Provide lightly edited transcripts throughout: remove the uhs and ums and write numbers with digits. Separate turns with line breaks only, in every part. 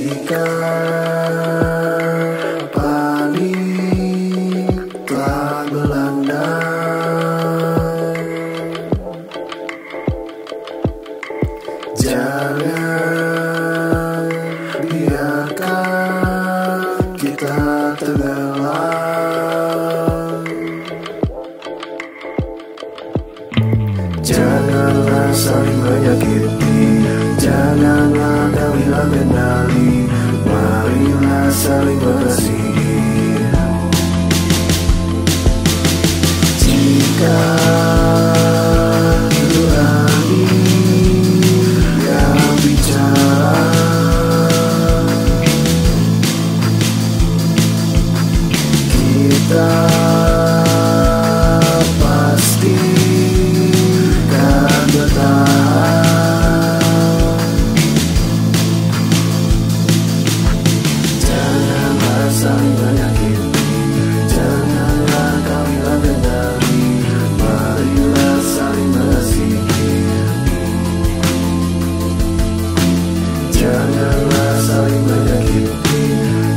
Jika panik telah melanda, jangan biarkan kita tenggelam. Janganlah saling menyakiti, janganlah kau hilang kendali. Marilah saling mengasihi. Jika nurani yang bicara, kita pasti kan bertahan. Janganlah saling menyakiti, janganlah kau hilang kendali. Marilah saling mengasihi. Janganlah saling menyakiti,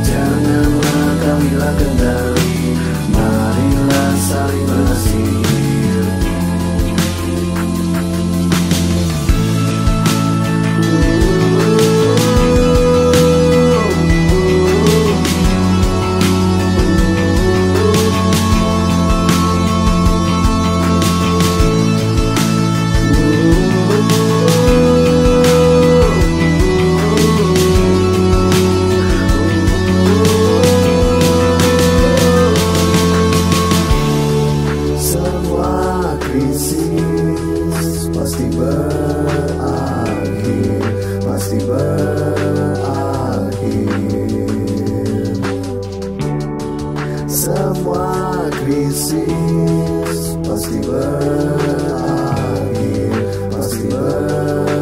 janganlah kau hilang kendali. Marilah saling mengasihi. Semua krisis pasti berakhir, pasti berakhir. Semua krisis pasti berakhir, pasti berakhir.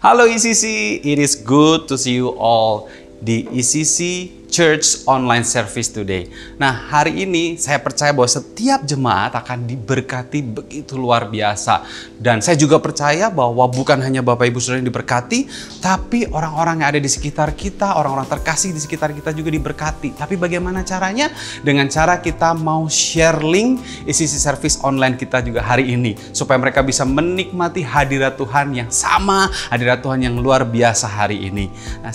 Halo ECC, it is good to see you all di ECC Church Online Service today. Nah, hari ini saya percaya bahwa setiap jemaat akan diberkati begitu luar biasa. Dan saya juga percaya bahwa bukan hanya Bapak Ibu Saudara yang diberkati, tapi orang-orang yang ada di sekitar kita, orang-orang terkasih di sekitar kita juga diberkati. Tapi bagaimana caranya? Dengan cara kita mau share link ECC Service Online kita juga hari ini. Supaya mereka bisa menikmati hadirat Tuhan yang sama, hadirat Tuhan yang luar biasa hari ini. Nah,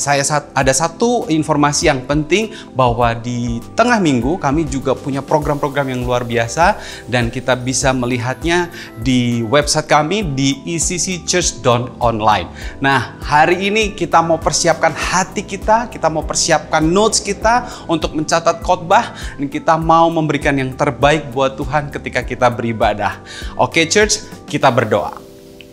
ada satu informasi yang penting bahwa di tengah minggu kami juga punya program-program yang luar biasa dan kita bisa melihatnya di website kami di eccchurch.online. Nah, hari ini kita mau persiapkan hati kita mau persiapkan notes kita untuk mencatat khotbah dan kita mau memberikan yang terbaik buat Tuhan ketika kita beribadah. Oke, church, kita berdoa.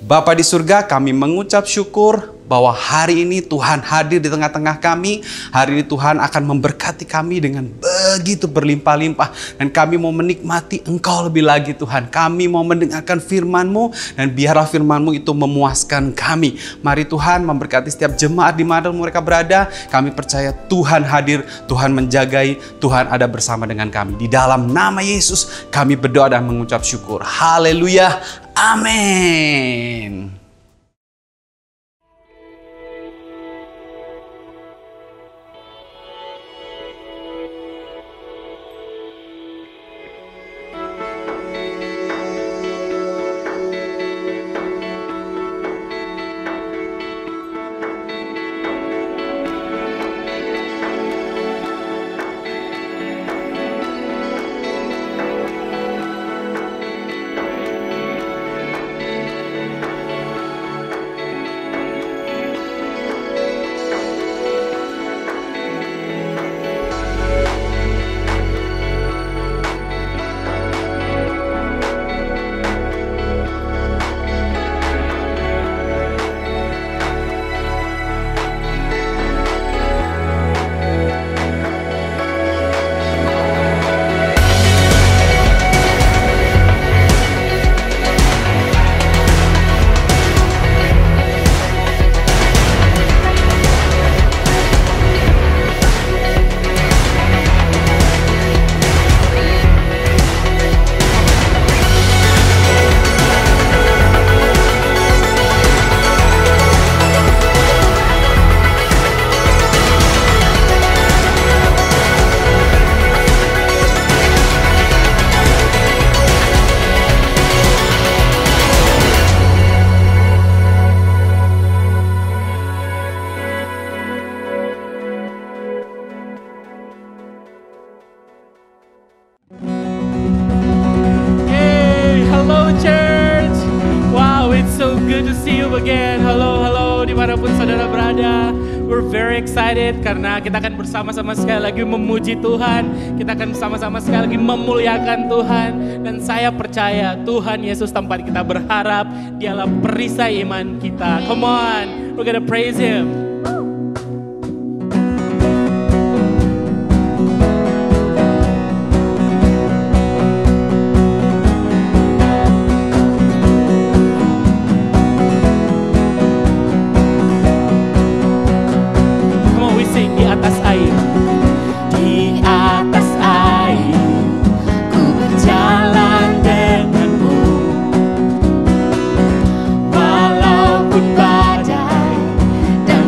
Bapa di surga, kami mengucap syukur bahwa hari ini Tuhan hadir di tengah-tengah kami. Hari ini Tuhan akan memberkati kami dengan begitu berlimpah-limpah. Dan kami mau menikmati Engkau lebih lagi Tuhan. Kami mau mendengarkan firman-Mu dan biarlah firman-Mu itu memuaskan kami. Mari Tuhan memberkati setiap jemaat di mana mereka berada. Kami percaya Tuhan hadir, Tuhan menjagai, Tuhan ada bersama dengan kami. Di dalam nama Yesus kami berdoa dan mengucap syukur. Haleluya. Amin.
Excited karena kita akan bersama-sama sekali lagi memuji Tuhan. Kita akan bersama-sama sekali lagi memuliakan Tuhan. Dan saya percaya Tuhan Yesus tempat kita berharap, Dialah perisai iman kita. Come on, we're gonna praise Him.
Walaupun badai dan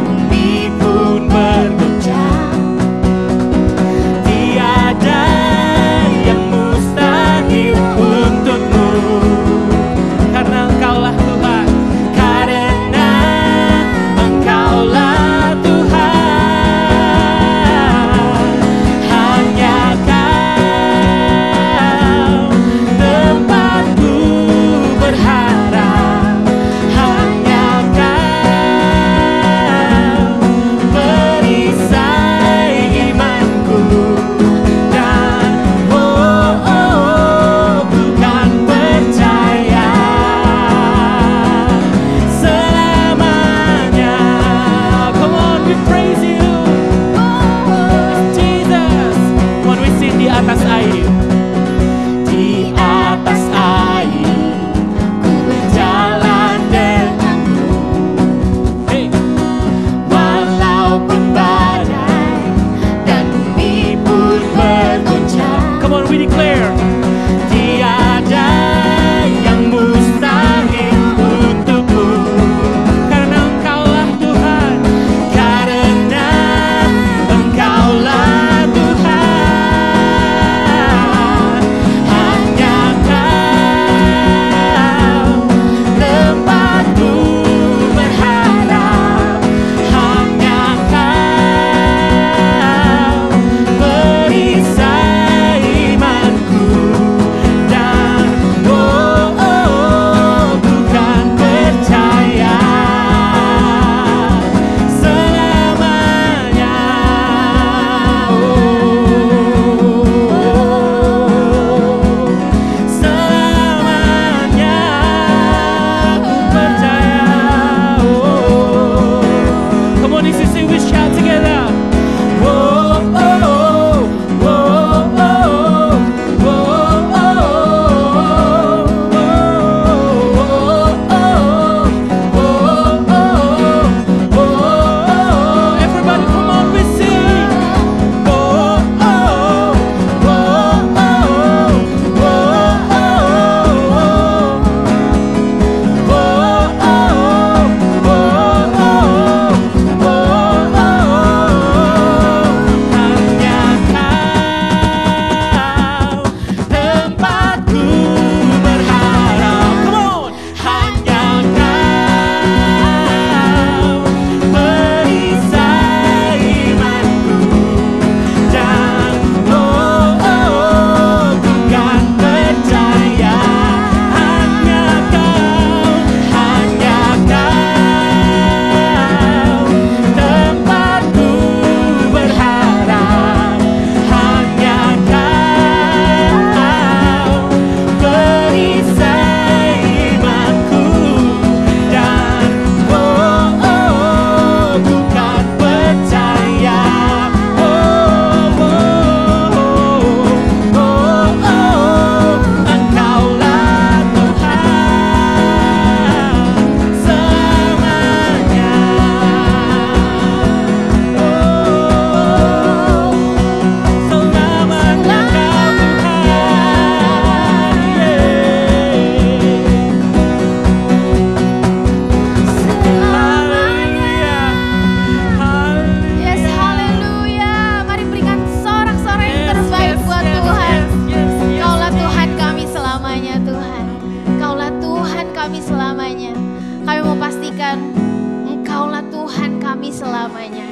kami selamanya.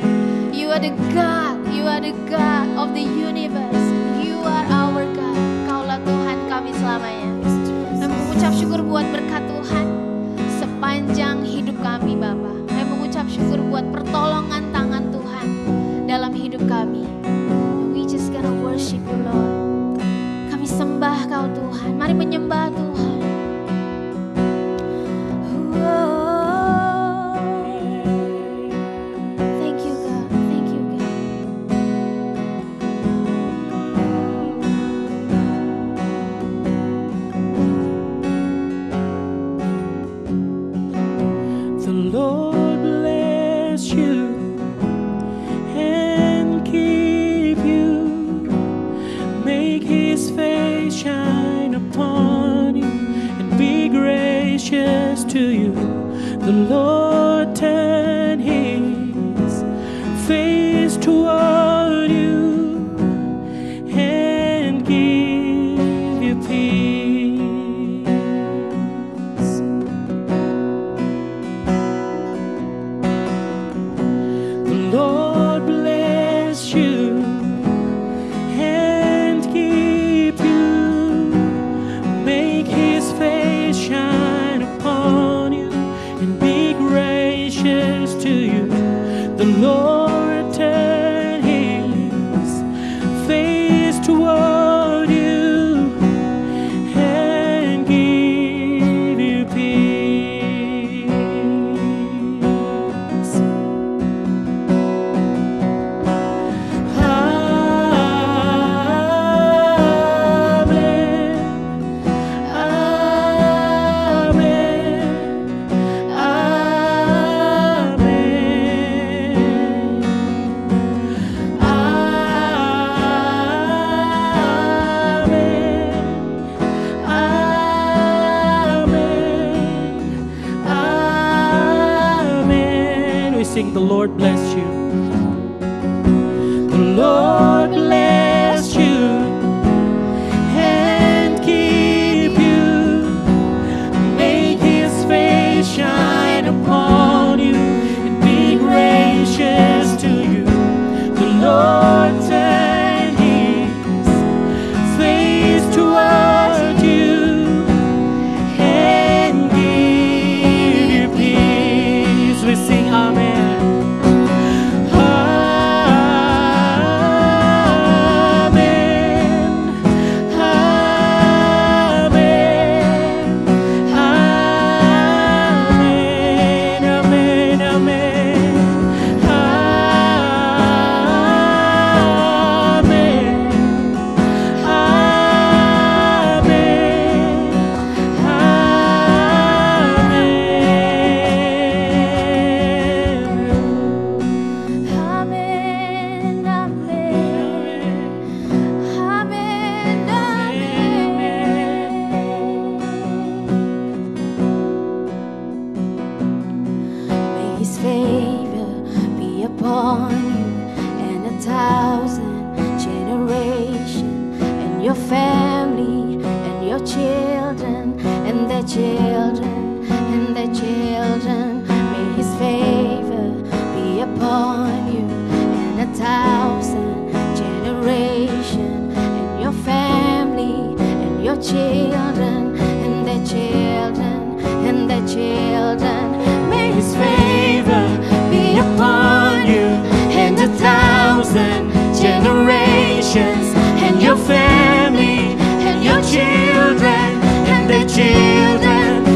You are the God, you are the God of the universe. You are our God. Kaulah Tuhan kami selamanya. Kami mengucap syukur buat berkat Tuhan sepanjang hidup kami Bapa. Kami mengucap syukur buat pertolongan tangan Tuhan dalam hidup kami. We just gonna worship you Lord. Kami sembah Kau Tuhan. Mari menyembah Tuhan. Thank you God, thank you God.
The Lord bless you and keep you. Make His face shine upon you and be gracious to you. The Lord turn His face toward you and give you peace. The Lord bless you and keep you. Make His face shine upon you and be gracious to you. The Lord turn His face toward you and give you peace. We sing, the Lord bless you. The Lord bless you and keep you. Make His face shine upon you and be gracious to you. The Lord turn His face toward you and give you peace. We sing Amen.
His favor be upon you and 1,000 generations, and your family and your children and their children and their children. May His favor be upon you and 1,000 generations, and your family and your children and their children and their children. May His favor be upon you and 1,000 generations, and your family and your children and their children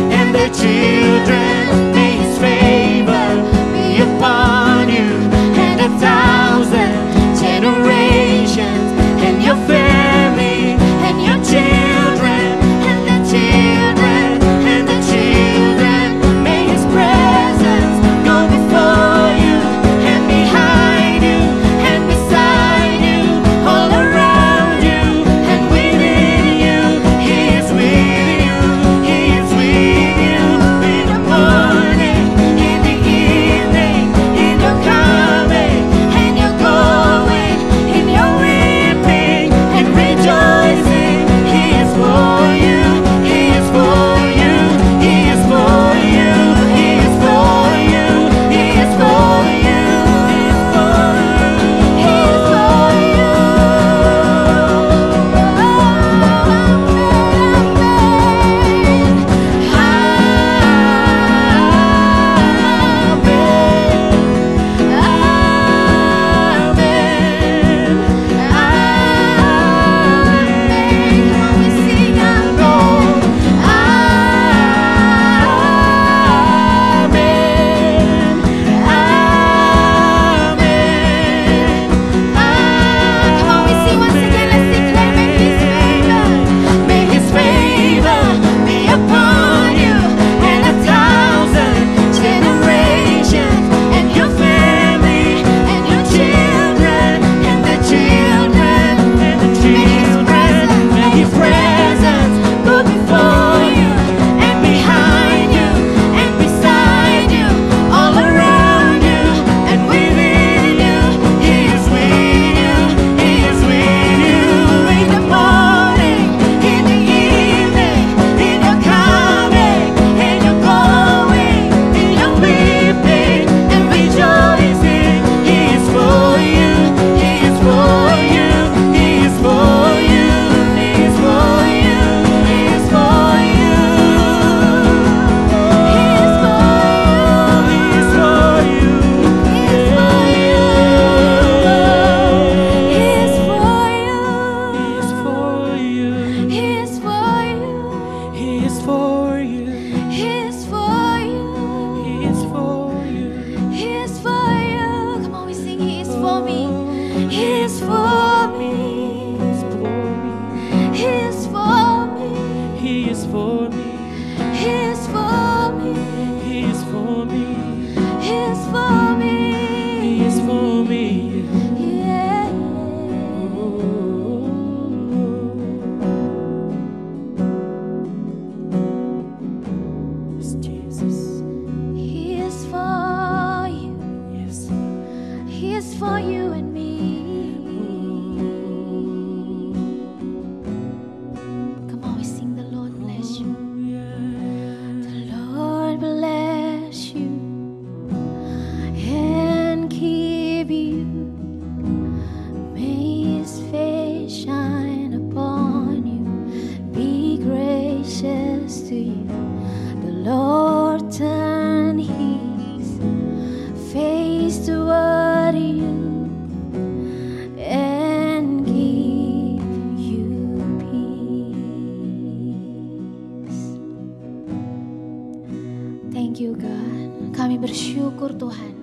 syukur Tuhan,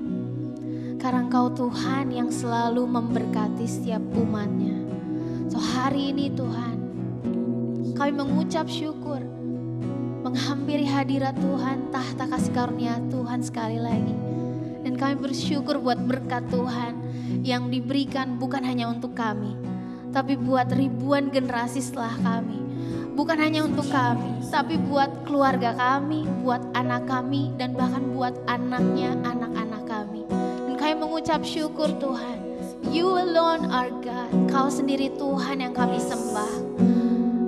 karena Engkau Tuhan yang selalu memberkati setiap umat-Nya. So hari ini Tuhan, kami mengucap syukur, menghampiri hadirat Tuhan, tahta kasih karunia Tuhan sekali lagi. Dan kami bersyukur buat berkat Tuhan yang diberikan bukan hanya untuk kami, tapi buat ribuan generasi setelah kami. Bukan hanya untuk kami, tapi buat keluarga kami, buat anak kami, dan bahkan buat anaknya, anak-anak kami. Dan kami mengucap syukur Tuhan, You alone are God. Kau sendiri Tuhan yang kami sembah.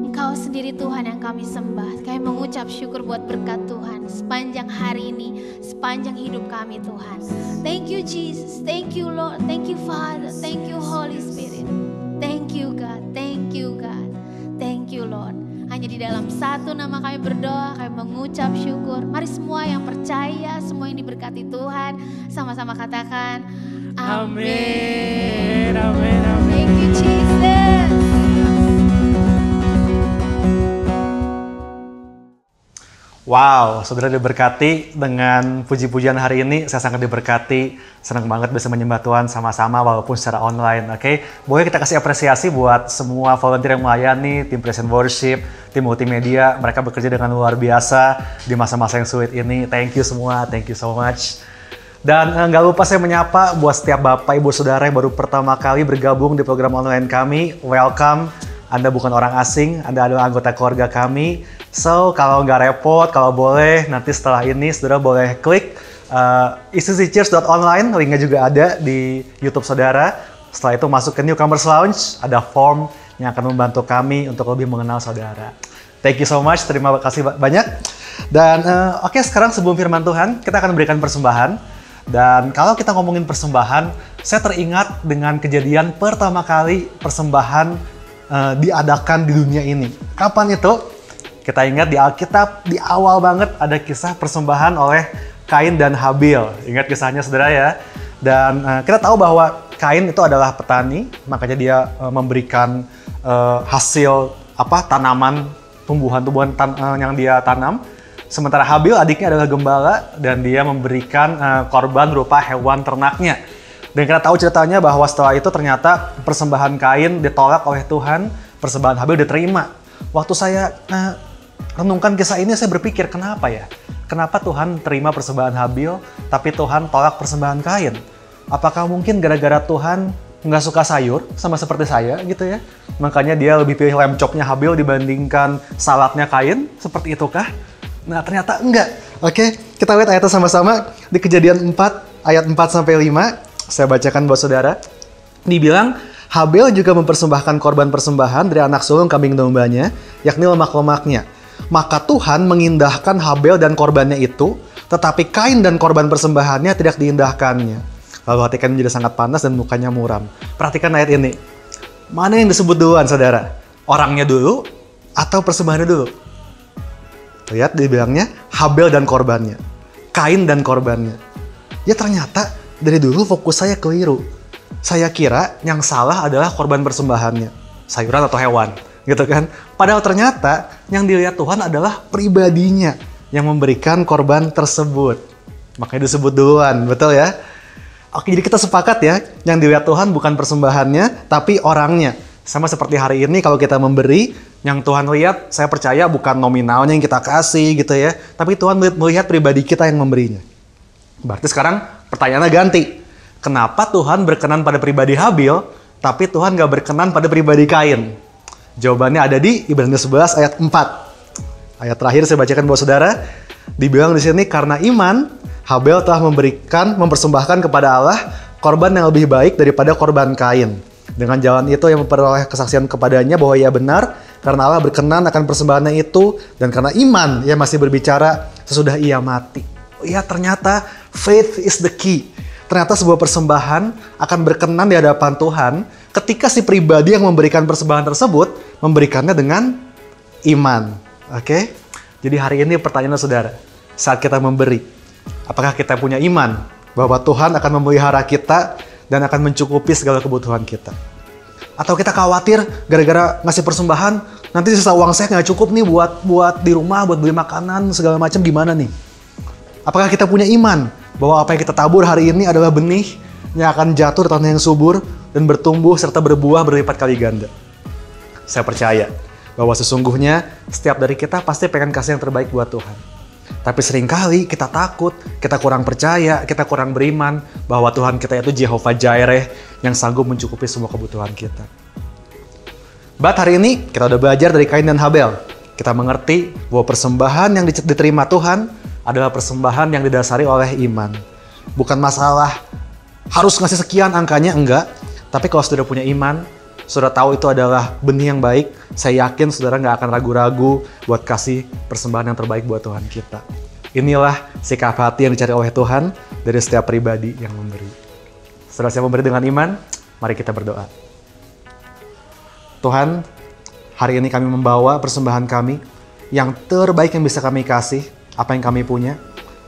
Engkau sendiri Tuhan yang kami sembah. Kami mengucap syukur buat berkat Tuhan sepanjang hari ini, sepanjang hidup kami Tuhan. Thank you Jesus, thank you Lord, thank you Father, thank you Holy Spirit. Thank you God, thank you God, thank you Lord. Hanya di dalam satu nama kami berdoa, kami mengucap syukur. Mari semua yang percaya, semua yang diberkati Tuhan, sama-sama katakan amin.
Amin, amin.
Thank you Jesus.
Wow, saudara diberkati dengan puji-pujian hari ini. Saya sangat diberkati, senang banget bisa menyembah Tuhan sama-sama walaupun secara online. Oke, boleh kita kasih apresiasi buat semua volunteer yang melayani, tim Present Worship, tim multimedia. Mereka bekerja dengan luar biasa di masa-masa yang sulit ini. Thank you semua, thank you so much. Dan nggak lupa saya menyapa buat setiap Bapak, Ibu, Saudara yang baru pertama kali bergabung di program online kami. Welcome. Anda bukan orang asing, Anda adalah anggota keluarga kami. So, kalau nggak repot, kalau boleh, nanti setelah ini saudara boleh klik icc.online, linknya juga ada di YouTube saudara. Setelah itu masuk ke Newcomers Lounge, ada form yang akan membantu kami untuk lebih mengenal saudara. Thank you so much, terima kasih banyak. Dan oke, sekarang sebelum firman Tuhan, kita akan berikan persembahan. Dan kalau kita ngomongin persembahan, saya teringat dengan kejadian pertama kali persembahan diadakan di dunia ini. Kapan itu? Kita ingat di Alkitab, di awal banget ada kisah persembahan oleh Kain dan Habil. Ingat kisahnya saudara ya? Dan kita tahu bahwa Kain itu adalah petani, makanya dia memberikan hasil tanaman, tumbuhan-tumbuhan yang dia tanam. Sementara Habil adiknya adalah gembala dan dia memberikan korban berupa hewan ternaknya. Dan kita tahu ceritanya bahwa setelah itu ternyata persembahan Kain ditolak oleh Tuhan, persembahan Habil diterima. Waktu saya renungkan kisah ini, saya berpikir kenapa ya? Kenapa Tuhan terima persembahan Habil, tapi Tuhan tolak persembahan Kain? Apakah mungkin gara-gara Tuhan nggak suka sayur, sama seperti saya gitu ya? Makanya dia lebih pilih lem chopnya Habil dibandingkan saladnya Kain? Seperti itukah? Nah ternyata enggak. Oke, kita lihat ayatnya sama-sama di Kejadian 4 ayat 4-5. Saya bacakan buat saudara. Dibilang, Habil juga mempersembahkan korban persembahan dari anak sulung kambing dombanya, yakni lemak-lemaknya. Maka Tuhan mengindahkan Habil dan korbannya itu, tetapi Kain dan korban persembahannya tidak diindahkannya. Lalu hati Kain menjadi sangat panas dan mukanya muram. Perhatikan ayat ini. Mana yang disebut duluan, saudara? Orangnya dulu atau persembahannya dulu? Lihat, dibilangnya Habil dan korbannya. Kain dan korbannya. Ya ternyata dari dulu fokus saya keliru. Saya kira yang salah adalah korban persembahannya. Sayuran atau hewan, gitu kan. Padahal ternyata yang dilihat Tuhan adalah pribadinya yang memberikan korban tersebut. Makanya disebut duluan, betul ya? Oke, jadi kita sepakat ya, yang dilihat Tuhan bukan persembahannya, tapi orangnya. Sama seperti hari ini kalau kita memberi, yang Tuhan lihat, saya percaya bukan nominalnya yang kita kasih gitu ya, tapi Tuhan melihat pribadi kita yang memberinya. Berarti sekarang pertanyaannya ganti. Kenapa Tuhan berkenan pada pribadi Habil, tapi Tuhan gak berkenan pada pribadi Kain? Jawabannya ada di Ibrani 11 ayat 4. Ayat terakhir saya bacakan buat saudara. Dibilang di sini, karena iman, Habil telah mempersembahkan kepada Allah korban yang lebih baik daripada korban Kain. Dengan jalan itu yang memperoleh kesaksian kepadanya bahwa ia benar, karena Allah berkenan akan persembahannya itu, dan karena iman ia masih berbicara sesudah ia mati. Ya ternyata faith is the key. Ternyata sebuah persembahan akan berkenan di hadapan Tuhan ketika si pribadi yang memberikan persembahan tersebut memberikannya dengan iman. Oke? Jadi hari ini pertanyaan saudara, saat kita memberi, apakah kita punya iman bahwa Tuhan akan memelihara kita dan akan mencukupi segala kebutuhan kita? Atau kita khawatir gara-gara ngasih persembahan, nanti sisa uang saya nggak cukup nih buat di rumah, buat beli makanan segala macam, gimana nih? Apakah kita punya iman bahwa apa yang kita tabur hari ini adalah benih yang akan jatuh di tanah yang subur dan bertumbuh serta berbuah berlipat kali ganda. Saya percaya bahwa sesungguhnya setiap dari kita pasti pengen kasih yang terbaik buat Tuhan. Tapi seringkali kita takut, kita kurang percaya, kita kurang beriman bahwa Tuhan kita itu Jehovah Jireh yang sanggup mencukupi semua kebutuhan kita. But hari ini kita udah belajar dari Kain dan Habel. Kita mengerti bahwa persembahan yang diterima Tuhan adalah persembahan yang didasari oleh iman. Bukan masalah harus ngasih sekian angkanya, enggak. Tapi kalau saudara punya iman, saudara tahu itu adalah benih yang baik, saya yakin saudara nggak akan ragu-ragu buat kasih persembahan yang terbaik buat Tuhan kita. Inilah sikap hati yang dicari oleh Tuhan dari setiap pribadi yang memberi. Saudara siap memberi dengan iman? Mari kita berdoa. Tuhan, hari ini kami membawa persembahan kami yang terbaik yang bisa kami kasih, apa yang kami punya.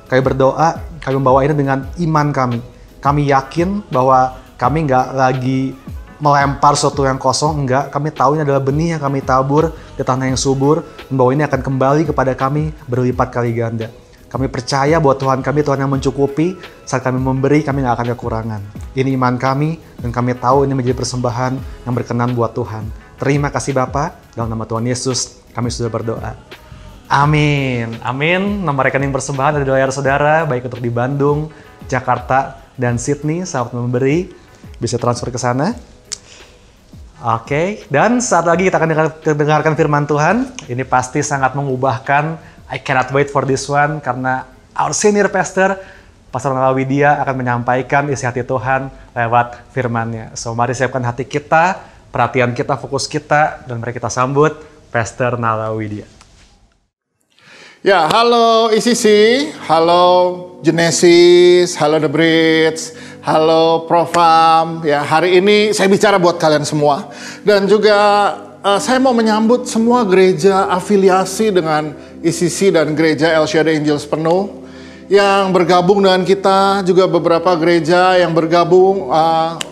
Kami berdoa, kami membawa ini dengan iman kami. Kami yakin bahwa kami nggak lagi melempar sesuatu yang kosong, enggak. Kami tahu ini adalah benih yang kami tabur di tanah yang subur, dan bahwa ini akan kembali kepada kami berlipat kali ganda. Kami percaya bahwa Tuhan kami Tuhan yang mencukupi, saat kami memberi kami nggak akan kekurangan. Ini iman kami, dan kami tahu ini menjadi persembahan yang berkenan buat Tuhan. Terima kasih Bapa, dalam nama Tuhan Yesus kami sudah berdoa. Amin. Amin. Nomor rekening persembahan ada di layar saudara, baik untuk di Bandung, Jakarta, dan Sydney. Sahabat memberi, bisa transfer ke sana. Oke, dan saat lagi kita akan dengarkan firman Tuhan. Ini pasti sangat mengubahkan. I cannot wait for this one, karena our senior pastor, Pastor Nala Widya, akan menyampaikan isi hati Tuhan lewat firman-Nya. So, mari siapkan hati kita, perhatian kita, fokus kita, dan mari kita sambut Pastor Nala Widya.
Ya, halo ICC, halo Genesis, halo The Bridge, halo Profam. Ya, hari ini saya bicara buat kalian semua. Dan juga saya mau menyambut semua gereja afiliasi dengan ICC dan gereja El Shaddai Angels penuh yang bergabung dengan kita, juga beberapa gereja yang bergabung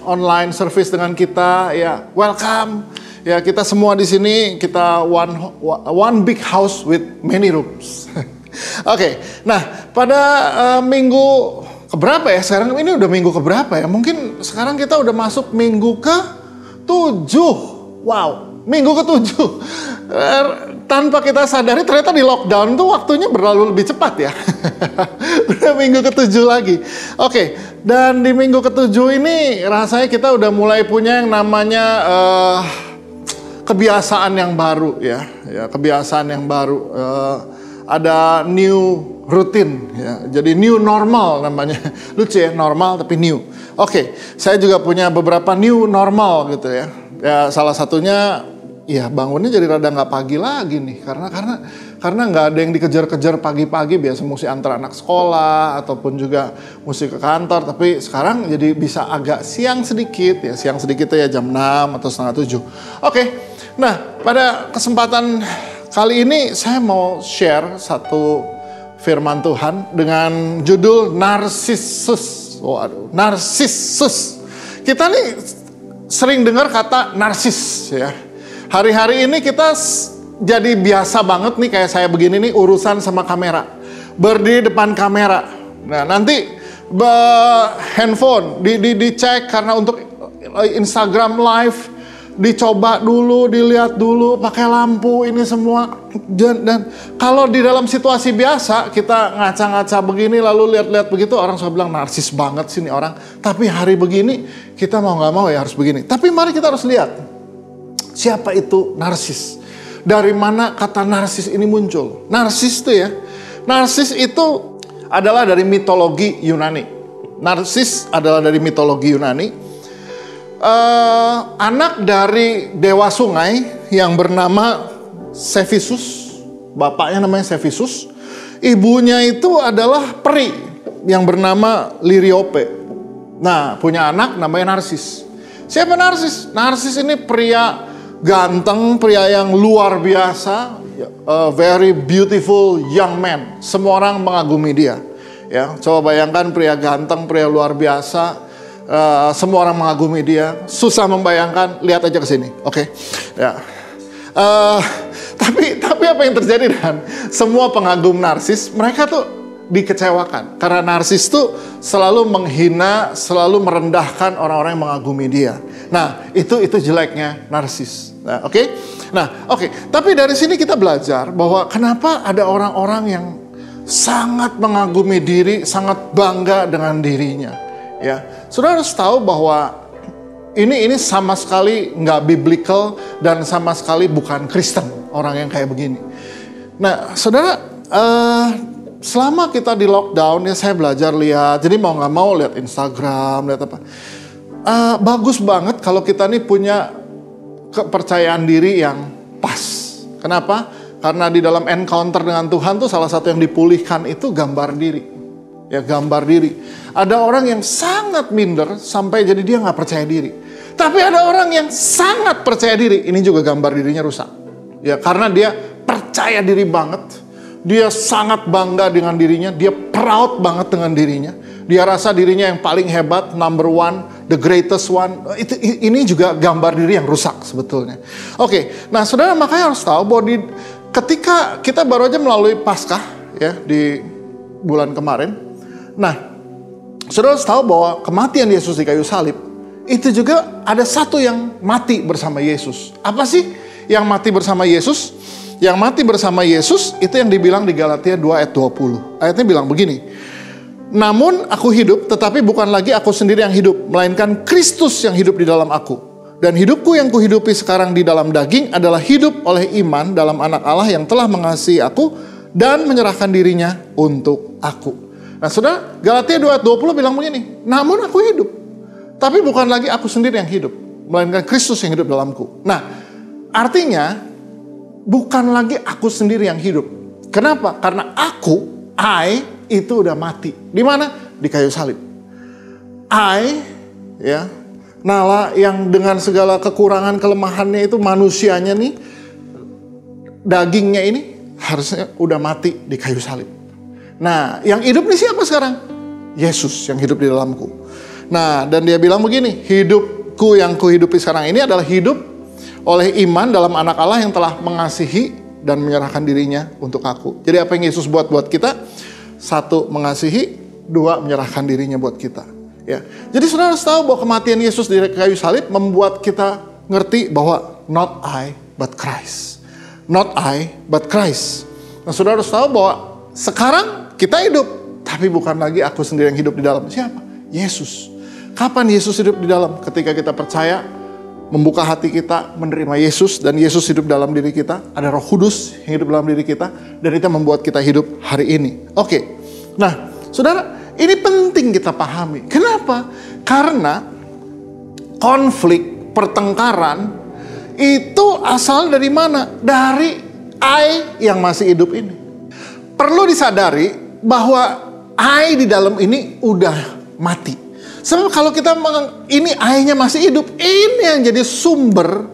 online service dengan kita. Ya, welcome. Ya, kita semua di sini kita one big house with many rooms. Oke, nah pada minggu keberapa ya sekarang? Ini udah minggu keberapa ya? Mungkin sekarang kita udah masuk minggu ke-7. Wow, minggu ke-7. Tanpa kita sadari ternyata di lockdown tuh waktunya berlalu lebih cepat ya. Udah minggu ke-7 lagi. Oke, dan di minggu ke-7 ini rasanya kita udah mulai punya yang namanya kebiasaan yang baru ya, kebiasaan yang baru. Ada new routine ya, jadi new normal namanya. Lucu ya, normal tapi new. Oke, saya juga punya beberapa new normal gitu ya. Ya salah satunya ya bangunnya jadi rada nggak pagi lagi nih, karena nggak ada yang dikejar-kejar pagi-pagi, biasa mesti antar anak sekolah ataupun juga mesti ke kantor, tapi sekarang jadi bisa agak siang sedikit ya, ya jam 6 atau setengah 7. Oke, nah pada kesempatan kali ini saya mau share satu firman Tuhan dengan judul Narsisus. Waduh, Narsisus. Kita nih sering dengar kata narsis ya. Hari-hari ini kita jadi biasa banget nih kayak saya begini nih urusan sama kamera. Berdiri depan kamera. Nah, nanti handphone dicek karena untuk Instagram live dicoba dulu, dilihat dulu, pakai lampu ini semua. Dan kalau di dalam situasi biasa kita ngaca-ngaca begini lalu lihat-lihat begitu, orang suka bilang narsis banget sih nih orang. Tapi hari begini kita mau nggak mau ya harus begini. Tapi mari kita harus lihat siapa itu narsis. Dari mana kata narsis ini muncul? Narsis itu ya, narsis itu adalah dari mitologi Yunani. Narsis adalah dari mitologi Yunani. Anak dari dewa sungai yang bernama Cephisus. Bapaknya namanya Cephisus. Ibunya itu adalah peri yang bernama Liriope. Nah, punya anak namanya Narsis. Siapa Narsis? Narsis ini pria ganteng, pria yang luar biasa, very beautiful young man. Semua orang mengagumi dia. Ya, coba bayangkan pria ganteng, pria luar biasa. Semua orang mengagumi dia. Susah membayangkan, lihat aja ke sini. Oke. Ya. Tapi apa yang terjadi dan semua pengagum narsis, mereka tuh dikecewakan. Karena narsis itu selalu menghina, selalu merendahkan orang-orang yang mengagumi dia. Nah, itu jeleknya narsis. Nah, oke. Nah, oke. Tapi dari sini kita belajar bahwa kenapa ada orang-orang yang sangat mengagumi diri, sangat bangga dengan dirinya. Ya, saudara harus tahu bahwa ini sama sekali nggak biblical dan sama sekali bukan Kristen orang yang kayak begini. Nah, saudara, selama kita di lockdown ya saya belajar lihat, jadi mau nggak mau lihat Instagram, lihat apa. Bagus banget kalau kita nih punya kepercayaan diri yang pas. Kenapa? Karena di dalam encounter dengan Tuhan tuh salah satu yang dipulihkan itu gambar diri. Ya, gambar diri. Ada orang yang sangat minder sampai jadi dia nggak percaya diri. Tapi ada orang yang sangat percaya diri, ini juga gambar dirinya rusak. Ya, karena dia percaya diri banget. Dia sangat bangga dengan dirinya, dia proud banget dengan dirinya. Dia rasa dirinya yang paling hebat, number one, the greatest one. Ini juga gambar diri yang rusak sebetulnya. Oke, nah saudara makanya harus tahu bahwa ketika kita baru aja melalui Paskah ya di bulan kemarin. Nah, saudara harus tahu bahwa kematian Yesus di kayu salib itu juga ada satu yang mati bersama Yesus. Apa sih yang mati bersama Yesus? Yang mati bersama Yesus itu yang dibilang di Galatia 2 ayat 20. Ayatnya bilang begini. Namun aku hidup, tetapi bukan lagi aku sendiri yang hidup, melainkan Kristus yang hidup di dalam aku. Dan hidupku yang kuhidupi sekarang di dalam daging adalah hidup oleh iman dalam anak Allah yang telah mengasihi aku dan menyerahkan dirinya untuk aku. Nah saudara, Galatia 2 ayat 20 bilang begini. Namun aku hidup, tapi bukan lagi aku sendiri yang hidup, melainkan Kristus yang hidup dalamku. Nah, artinya bukan lagi aku sendiri yang hidup. Kenapa? Karena I itu udah mati. Di mana? Di kayu salib. Ya, Nala yang dengan segala kekurangan kelemahannya itu manusianya nih, dagingnya ini harusnya udah mati di kayu salib. Nah, yang hidup nih siapa sekarang? Yesus yang hidup di dalamku. Nah, dan dia bilang begini, hidupku yang kuhidupi sekarang ini adalah hidup oleh iman dalam anak Allah yang telah mengasihi dan menyerahkan dirinya untuk aku. Jadi apa yang Yesus buat kita? Satu, mengasihi. Dua, menyerahkan dirinya buat kita. Ya. Jadi saudara harus tahu bahwa kematian Yesus di kayu salib membuat kita ngerti bahwa not I but Christ. Not I but Christ. Nah saudara harus tahu bahwa sekarang kita hidup, tapi bukan lagi aku sendiri yang hidup di dalam. Siapa? Yesus. Kapan Yesus hidup di dalam? Ketika kita percaya, membuka hati kita, menerima Yesus, dan Yesus hidup dalam diri kita. Ada Roh Kudus yang hidup dalam diri kita, dan itu membuat kita hidup hari ini. Oke, nah saudara, ini penting kita pahami. Kenapa? Karena konflik, pertengkaran, itu asal dari mana? Dari I yang masih hidup ini. Perlu disadari bahwa I di dalam ini udah mati. Sebab kalau kita ini I-nya masih hidup, ini yang jadi sumber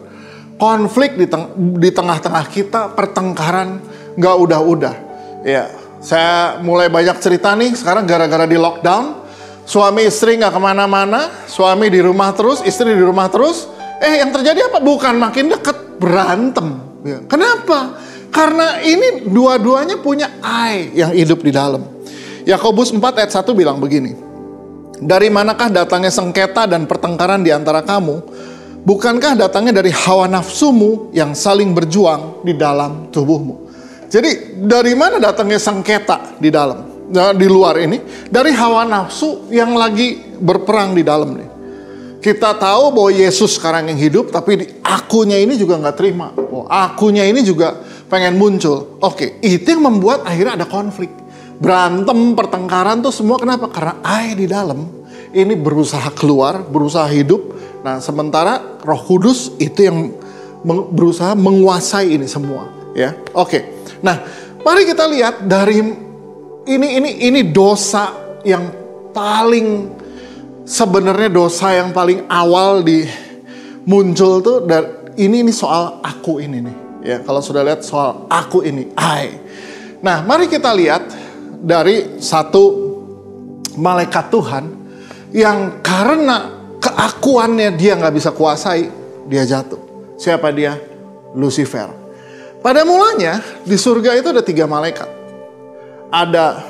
konflik di tengah-tengah kita, pertengkaran nggak udah-udah. Ya, saya mulai banyak cerita nih sekarang gara-gara di lockdown, suami istri nggak kemana-mana, suami di rumah terus, istri di rumah terus. Yang terjadi apa? Bukan makin deket, berantem. Ya. Kenapa? Karena ini dua-duanya punya I yang hidup di dalam. Yakobus 4 ayat 1 bilang begini. Dari manakah datangnya sengketa dan pertengkaran di antara kamu? Bukankah datangnya dari hawa nafsumu yang saling berjuang di dalam tubuhmu? Jadi dari mana datangnya sengketa di dalam? Nah, di luar ini dari hawa nafsu yang lagi berperang di dalam nih. Kita tahu bahwa Yesus sekarang yang hidup, tapi akunya ini juga nggak terima. Akunya ini juga pengen muncul. Oke, itu yang membuat akhirnya ada konflik. Berantem, pertengkaran tuh semua kenapa? Karena I di dalam ini berusaha keluar, berusaha hidup. Nah, sementara Roh Kudus itu yang berusaha menguasai ini semua, ya. Oke. Nah, mari kita lihat dari ini dosa yang paling sebenarnya dosa yang paling awal muncul tuh ini soal aku ini nih. Ya, kalau sudah lihat soal aku ini, I. Nah, mari kita lihat dari satu malaikat Tuhan yang karena keakuannya dia nggak bisa kuasai, dia jatuh. Siapa dia? Lucifer. Pada mulanya di surga itu ada 3 malaikat. Ada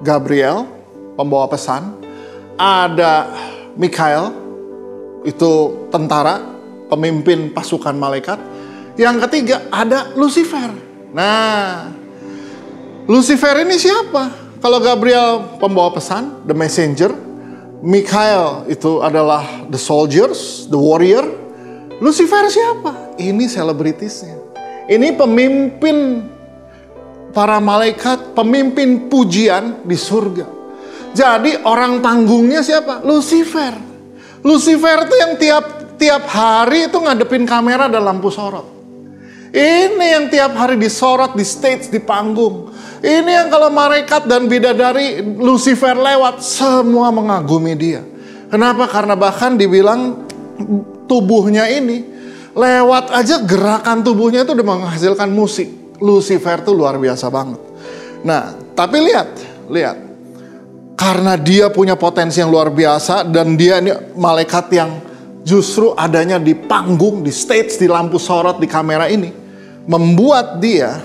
Gabriel, pembawa pesan. Ada Mikael, itu tentara, pemimpin pasukan malaikat. Yang ketiga ada Lucifer. Nah, Lucifer ini siapa? Kalau Gabriel pembawa pesan, the messenger. Mikael itu adalah the soldiers, the warrior. Lucifer siapa? Ini selebritisnya. Ini pemimpin para malaikat, pemimpin pujian di surga. Jadi orang panggungnya siapa? Lucifer. Lucifer itu yang tiap hari itu ngadepin kamera dan lampu sorot. Ini yang tiap hari disorot di stage, di panggung. Ini yang kalau malaikat dan bidadari Lucifer lewat, semua mengagumi dia. Kenapa? Karena bahkan dibilang tubuhnya ini, lewat aja gerakan tubuhnya itu udah menghasilkan musik. Lucifer tuh luar biasa banget. Nah, tapi lihat. Karena dia punya potensi yang luar biasa dan dia ini malaikat yang justru adanya di panggung, di stage, di lampu sorot, di kamera ini, membuat dia,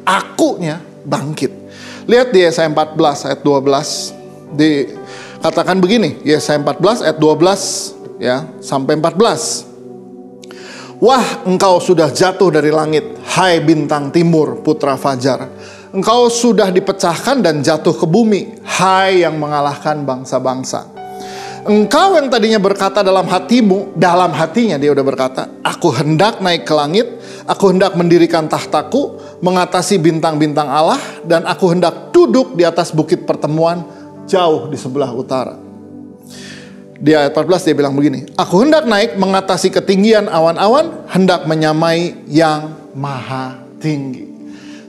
akunya bangkit. Lihat di Yesaya 14 ayat 12, dikatakan begini, Yesaya 14 ayat 12 ya sampai 14. Wah, engkau sudah jatuh dari langit, hai bintang timur, putra fajar. Engkau sudah dipecahkan dan jatuh ke bumi, hai yang mengalahkan bangsa-bangsa. Engkau yang tadinya berkata dalam hatimu, dalam hatinya dia udah berkata, aku hendak naik ke langit, aku hendak mendirikan tahtaku, mengatasi bintang-bintang Allah, dan aku hendak duduk di atas bukit pertemuan, jauh di sebelah utara. Di ayat 14 dia bilang begini, aku hendak naik mengatasi ketinggian awan-awan, hendak menyamai yang maha tinggi.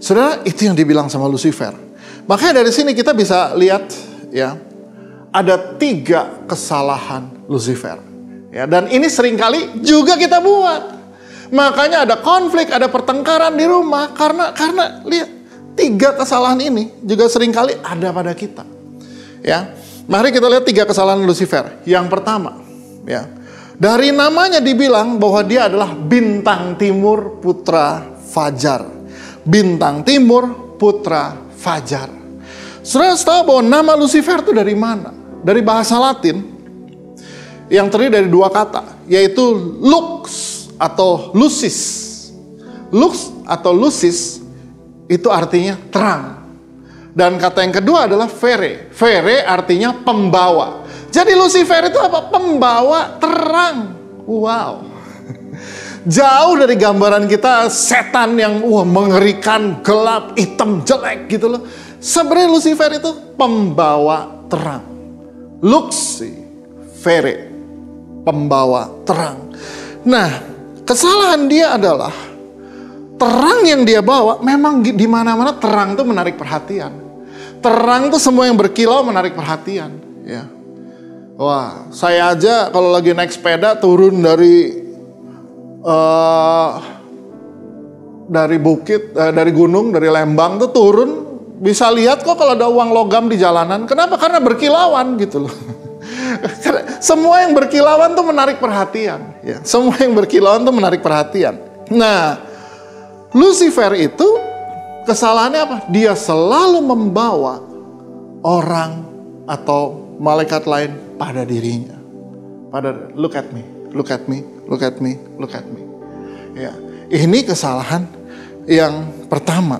Saudara, itu yang dibilang sama Lucifer. Makanya dari sini kita bisa lihat ya, ada 3 kesalahan Lucifer. Ya, dan ini seringkali juga kita buat. Makanya ada konflik, ada pertengkaran di rumah karena lihat 3 kesalahan ini juga seringkali ada pada kita. Ya. Mari kita lihat 3 kesalahan Lucifer. Yang pertama, ya. Dari namanya dibilang bahwa dia adalah bintang timur putra fajar. Bintang timur putra fajar. Saudara tahu bahwa nama Lucifer itu dari mana? Dari bahasa Latin yang terdiri dari 2 kata, yaitu lux atau lucis. Lux atau lucis itu artinya terang. Dan kata yang kedua adalah vere. Vere artinya pembawa. Jadi Lucifer itu apa? Pembawa terang. Wow. Jauh dari gambaran kita setan yang mengerikan, gelap, hitam, jelek gitu loh. Sebenarnya Lucifer itu pembawa terang. Luxi, vere, pembawa terang. Nah, kesalahan dia adalah terang yang dia bawa memang di mana-mana terang tuh menarik perhatian. Terang tuh semua yang berkilau menarik perhatian. Ya. Wah, saya aja kalau lagi naik sepeda turun dari bukit, dari gunung, dari Lembang tuh turun, bisa lihat kok kalau ada uang logam di jalanan. Kenapa? Karena berkilauan gitu loh. Semua yang berkilauan tuh menarik perhatian. Ya. Semua yang berkilauan tuh menarik perhatian. Nah, Lucifer itu kesalahannya apa? Dia selalu membawa orang atau malaikat lain pada dirinya. Look at me, look at me, look at me, look at me. Ya, ini kesalahan yang pertama.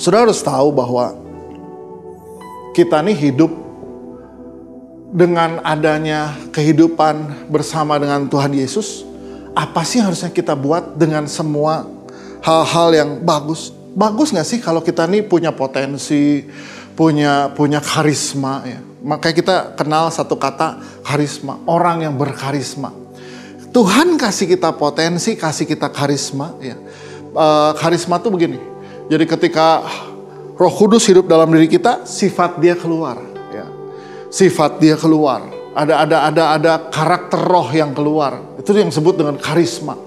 Saudara harus tahu bahwa kita nih hidup dengan adanya kehidupan bersama dengan Tuhan Yesus. Apa sih harusnya kita buat dengan semua hal-hal yang bagus? Bagus gak sih kalau kita nih punya potensi, punya karisma ya. Makanya kita kenal satu kata karisma, orang yang berkarisma. Tuhan kasih kita potensi, kasih kita karisma ya. Karisma tuh begini. Jadi ketika Roh Kudus hidup dalam diri kita, sifat dia keluar ya. Sifat dia keluar. Ada karakter roh yang keluar. Itu yang disebut dengan karisma.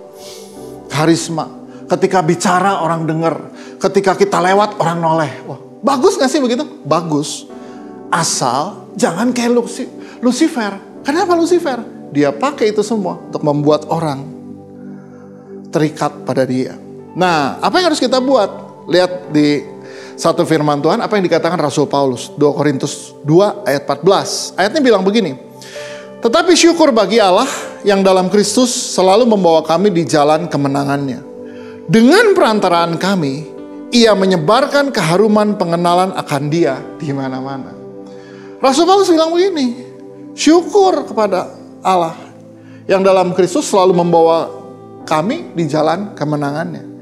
Karisma. Ketika bicara orang dengar, ketika kita lewat orang noleh. Wah, bagus gak sih begitu? Bagus. Asal jangan kayak Lucifer. Kenapa Lucifer? Dia pakai itu semua untuk membuat orang terikat pada dia. Nah, apa yang harus kita buat? Lihat di satu firman Tuhan, apa yang dikatakan Rasul Paulus, 2 Korintus 2 ayat 14. Ayatnya bilang begini, tetapi syukur bagi Allah yang dalam Kristus selalu membawa kami di jalan kemenangannya. Dengan perantaraan kami, Ia menyebarkan keharuman pengenalan akan Dia di mana-mana. Rasul Paulus bilang begini, syukur kepada Allah yang dalam Kristus selalu membawa kami di jalan kemenangannya.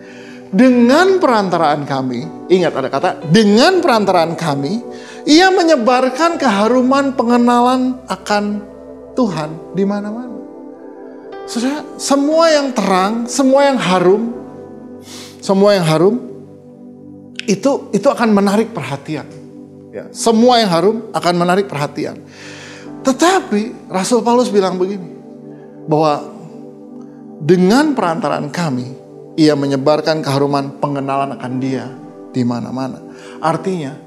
Dengan perantaraan kami, ingat ada kata, dengan perantaraan kami, Ia menyebarkan keharuman pengenalan akan Tuhan di mana-mana. Saudara, semua yang terang, semua yang harum, itu akan menarik perhatian. Ya, semua yang harum akan menarik perhatian. Tetapi Rasul Paulus bilang begini, bahwa dengan perantaraan kami, Ia menyebarkan keharuman pengenalan akan Dia di mana-mana. Artinya,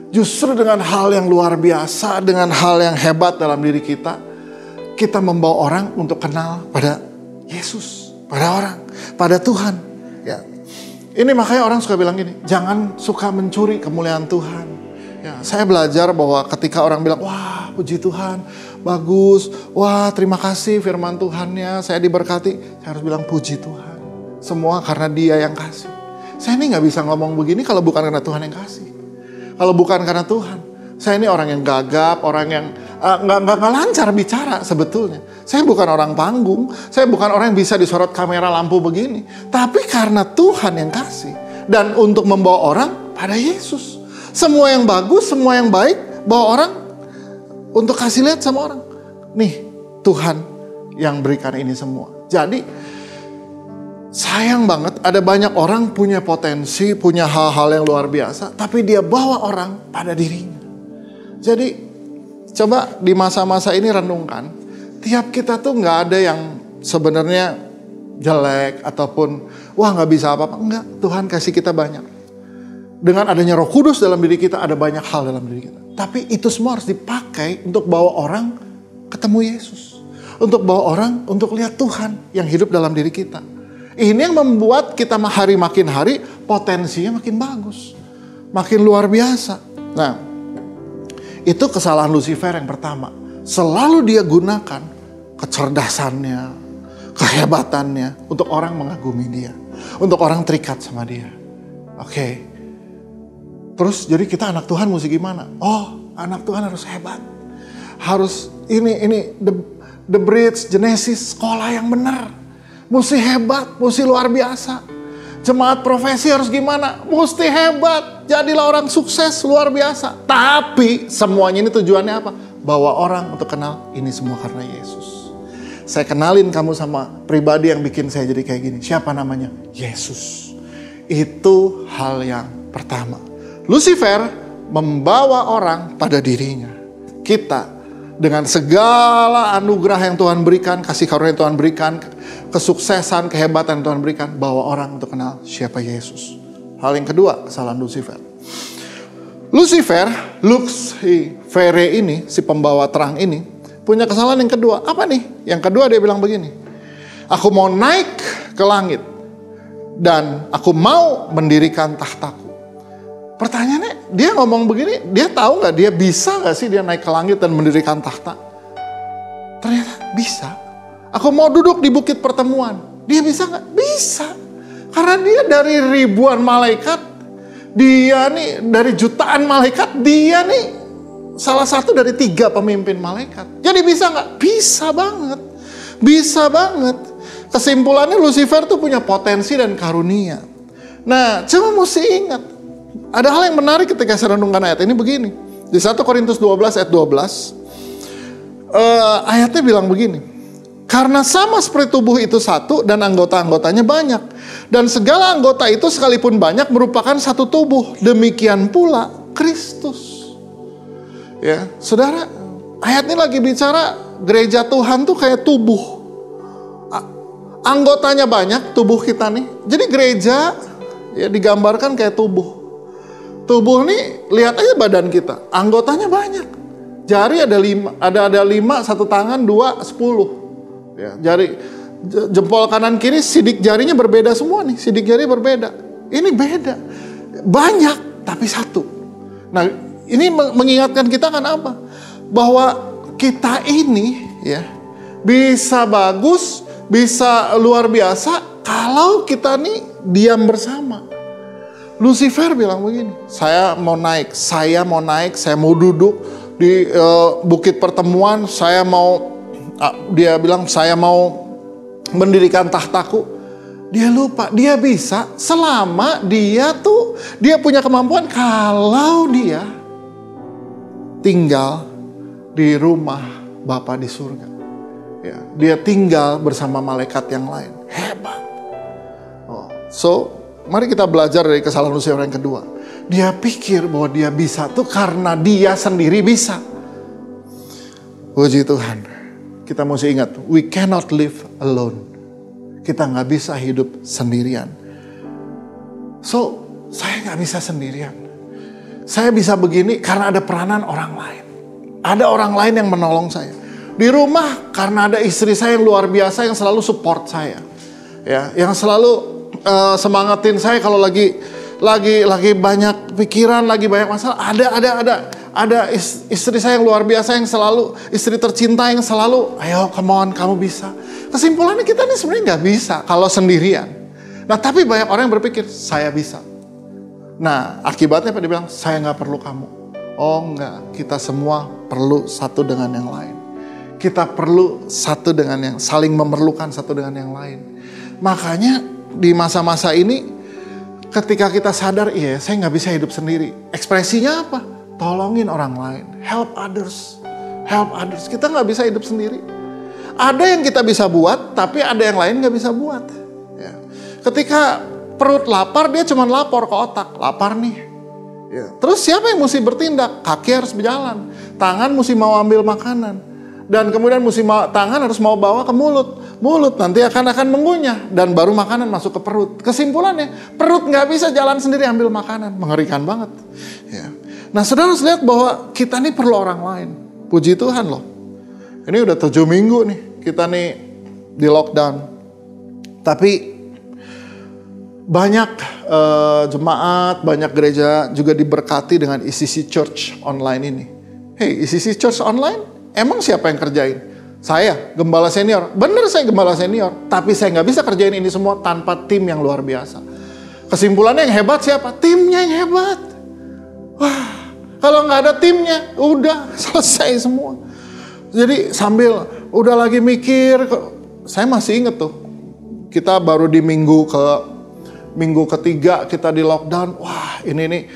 justru dengan hal yang luar biasa, dengan hal yang hebat dalam diri kita membawa orang untuk kenal pada Yesus, pada Tuhan. Ya. Ini makanya orang suka bilang gini, jangan suka mencuri kemuliaan Tuhan. Ya, saya belajar bahwa ketika orang bilang, wah puji Tuhan, bagus, wah terima kasih firman Tuhannya, saya diberkati, saya harus bilang puji Tuhan. Semua karena Dia yang kasih. Saya ini gak bisa ngomong begini kalau bukan karena Tuhan yang kasih. Kalau bukan karena Tuhan, saya ini orang yang gagap, orang yang nggak lancar bicara sebetulnya. Saya bukan orang panggung, saya bukan orang yang bisa disorot kamera lampu begini. Tapi karena Tuhan yang kasih. Dan untuk membawa orang pada Yesus. Semua yang bagus, semua yang baik, bawa orang untuk kasih lihat sama orang. Nih, Tuhan yang berikan ini semua. Jadi, sayang banget ada banyak orang punya potensi, punya hal-hal yang luar biasa. Tapi dia bawa orang pada dirinya. Jadi, coba di masa-masa ini renungkan, tiap kita tuh nggak ada yang sebenarnya jelek ataupun wah nggak bisa apa-apa. Enggak, Tuhan kasih kita banyak. Dengan adanya Roh Kudus dalam diri kita ada banyak hal dalam diri kita. Tapi itu semua harus dipakai untuk bawa orang ketemu Yesus. Untuk bawa orang untuk lihat Tuhan yang hidup dalam diri kita. Ini yang membuat kita makin hari potensinya makin bagus. Makin luar biasa. Nah, itu kesalahan Lucifer yang pertama. Selalu dia gunakan kecerdasannya, kehebatannya untuk orang mengagumi dia. Untuk orang terikat sama dia. Oke. Terus jadi kita anak Tuhan mesti gimana? Oh, anak Tuhan harus hebat. Harus ini the Bridge, Genesis, sekolah yang benar. Mesti hebat, mesti luar biasa. Jemaat profesi harus gimana? Mesti hebat. Jadilah orang sukses luar biasa. Tapi semuanya ini tujuannya apa? Bawa orang untuk kenal ini semua karena Yesus. Saya kenalin kamu sama pribadi yang bikin saya jadi kayak gini. Siapa namanya? Yesus. Itu hal yang pertama. Lucifer membawa orang pada dirinya. Kita dengan segala anugerah yang Tuhan berikan, kasih karunia yang Tuhan berikan, kesuksesan, kehebatan yang Tuhan berikan, bawa orang untuk kenal siapa Yesus. Hal yang kedua, kesalahan Lucifer. Lucifer ini, si pembawa terang ini, punya kesalahan yang kedua. Apa nih? Yang kedua dia bilang begini, aku mau naik ke langit dan aku mau mendirikan tahtaku. Pertanyaannya, dia ngomong begini, dia tahu gak dia bisa gak sih dia naik ke langit dan mendirikan tahta? Ternyata bisa. Aku mau duduk di bukit pertemuan. Dia bisa gak? Bisa. Karena dia dari ribuan malaikat, dia nih dari jutaan malaikat, dia nih salah satu dari 3 pemimpin malaikat. Jadi bisa gak? Bisa banget. Bisa banget. Kesimpulannya Lucifer tuh punya potensi dan karunia. Nah, cuma mesti ingat. Ada hal yang menarik ketika saya renungkan ayat ini begini. Di 1 Korintus 12 ayat 12. Ayatnya bilang begini. Karena sama seperti tubuh itu satu dan anggota-anggotanya banyak. Dan segala anggota itu sekalipun banyak merupakan satu tubuh. Demikian pula Kristus. Ya, saudara, ayat ini lagi bicara gereja Tuhan tuh kayak tubuh. Anggotanya banyak, tubuh kita nih. Jadi gereja ya digambarkan kayak tubuh. Tubuh nih, lihat aja badan kita. Anggotanya banyak. Jari ada 5, ada 5, 1 tangan, 2, 10. Ya, jari jempol kanan kiri sidik jarinya berbeda semua nih. Sidik jari berbeda. Ini beda. Banyak tapi satu. Nah, ini mengingatkan kita kan apa? Bahwa kita ini ya bisa bagus, bisa luar biasa kalau kita nih diam bersama. Lucifer bilang begini, saya mau naik, saya mau duduk di bukit pertemuan, dia bilang saya mau mendirikan tahtaku. Dia lupa, dia bisa selama dia punya kemampuan kalau dia tinggal di rumah Bapa di surga. Ya, dia tinggal bersama malaikat yang lain. Hebat. So, mari kita belajar dari kesalahan Lucifer yang kedua. Dia pikir bahwa dia bisa tuh karena dia sendiri bisa. Puji Tuhan. Kita mesti ingat, we cannot live alone. Kita nggak bisa hidup sendirian. So, saya nggak bisa sendirian. Saya bisa begini karena ada peranan orang lain. Ada orang lain yang menolong saya. Di rumah karena ada istri saya yang luar biasa yang selalu support saya. Ya, yang selalu semangatin saya kalau lagi banyak pikiran, lagi banyak masalah. Ada istri saya yang luar biasa yang selalu, istri tercinta yang selalu, ayo come on, kamu bisa. Kesimpulannya kita ini sebenarnya nggak bisa kalau sendirian. Nah, tapi banyak orang yang berpikir, saya bisa. Nah, akibatnya apa? Dia bilang, saya nggak perlu kamu. Oh enggak, kita semua perlu satu dengan yang lain. Kita perlu satu dengan yang, saling memerlukan satu dengan yang lain. Makanya di masa-masa ini, ketika kita sadar, iya saya nggak bisa hidup sendiri. Ekspresinya apa? Tolongin orang lain. Help others. Help others. Kita nggak bisa hidup sendiri. Ada yang kita bisa buat, tapi ada yang lain nggak bisa buat. Ya. Ketika perut lapar, dia cuma lapor ke otak. Lapar nih. Ya. Terus siapa yang mesti bertindak? Kaki harus berjalan. Tangan mesti mau ambil makanan. Dan kemudian tangan harus mau bawa ke mulut. Mulut nanti akan mengunyah. Dan baru makanan masuk ke perut. Kesimpulannya, perut nggak bisa jalan sendiri ambil makanan. Mengerikan banget. Ya. Nah, saudara harus lihat bahwa kita nih perlu orang lain. Puji Tuhan loh. Ini udah 7 minggu nih, kita nih di lockdown. Tapi banyak jemaat, banyak gereja juga diberkati dengan ECC Church online ini. Hey, ECC Church online, emang siapa yang kerjain? Saya, gembala senior. Bener saya gembala senior, tapi saya nggak bisa kerjain ini semua tanpa tim yang luar biasa. Kesimpulannya yang hebat siapa? Timnya yang hebat. Wah, kalau nggak ada timnya, udah selesai semua. Jadi sambil udah lagi mikir, saya masih inget tuh, kita baru di minggu ketiga kita di lockdown. Wah, ini nih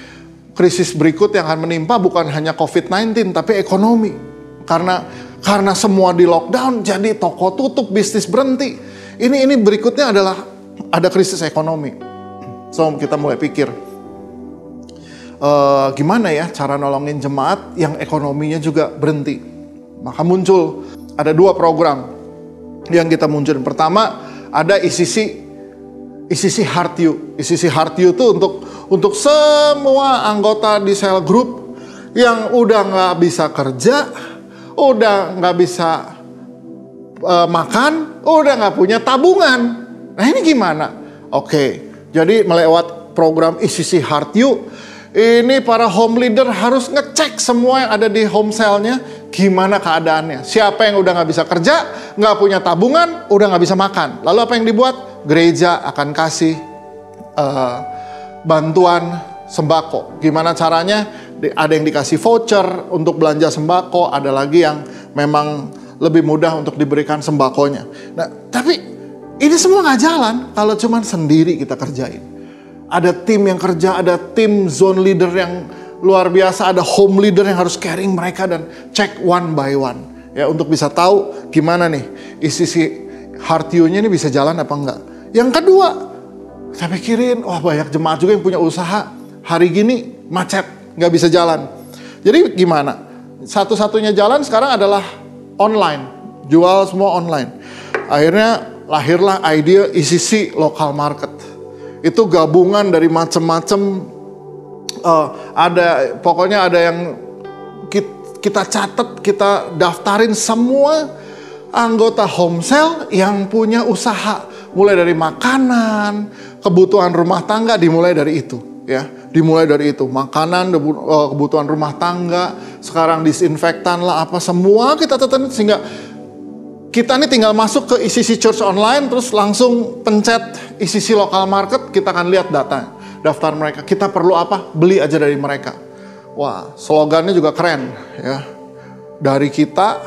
krisis berikut yang akan menimpa bukan hanya COVID-19 tapi ekonomi. Karena semua di lockdown, jadi toko tutup, bisnis berhenti. Ini berikutnya adalah ada krisis ekonomi. So kita mulai pikir, gimana ya cara nolongin jemaat yang ekonominya juga berhenti. Maka muncul, ada 2 program yang kita munculin. Pertama, ada ECC Heart You. ECC Heart You itu untuk semua anggota di sel group yang udah nggak bisa kerja, udah nggak bisa makan, udah nggak punya tabungan. Nah ini gimana? Oke, jadi melewat program ECC Heart You, ini para home leader harus ngecek semua yang ada di home cell-nya, gimana keadaannya. Siapa yang udah nggak bisa kerja, nggak punya tabungan, udah nggak bisa makan. Lalu apa yang dibuat? Gereja akan kasih bantuan sembako. Gimana caranya? Ada yang dikasih voucher untuk belanja sembako, ada lagi yang memang lebih mudah untuk diberikan sembakonya. Nah, tapi ini semua nggak jalan kalau cuma sendiri kita kerjain. Ada tim yang kerja, ada tim zone leader yang luar biasa, ada home leader yang harus carrying mereka dan cek one by one. Ya, untuk bisa tahu gimana nih isi Heart You-nya ini bisa jalan apa enggak. Yang kedua, saya pikirin, wah banyak jemaat juga yang punya usaha. Hari gini macet, nggak bisa jalan. Jadi gimana? Satu-satunya jalan sekarang adalah online. Jual semua online. Akhirnya lahirlah ide ECC Local Market. Itu gabungan dari macam-macam, pokoknya ada yang kita catat, kita daftarin semua anggota home cell yang punya usaha, mulai dari makanan, kebutuhan rumah tangga dimulai dari itu, ya. Dimulai dari itu, makanan, kebutuhan rumah tangga, sekarang disinfektan lah, apa semua kita tetenin, sehingga kita nih tinggal masuk ke ICC Church Online, terus langsung pencet ICC Local Market, kita akan lihat daftar mereka. Kita perlu apa? Beli aja dari mereka. Wah, slogannya juga keren ya. Dari kita,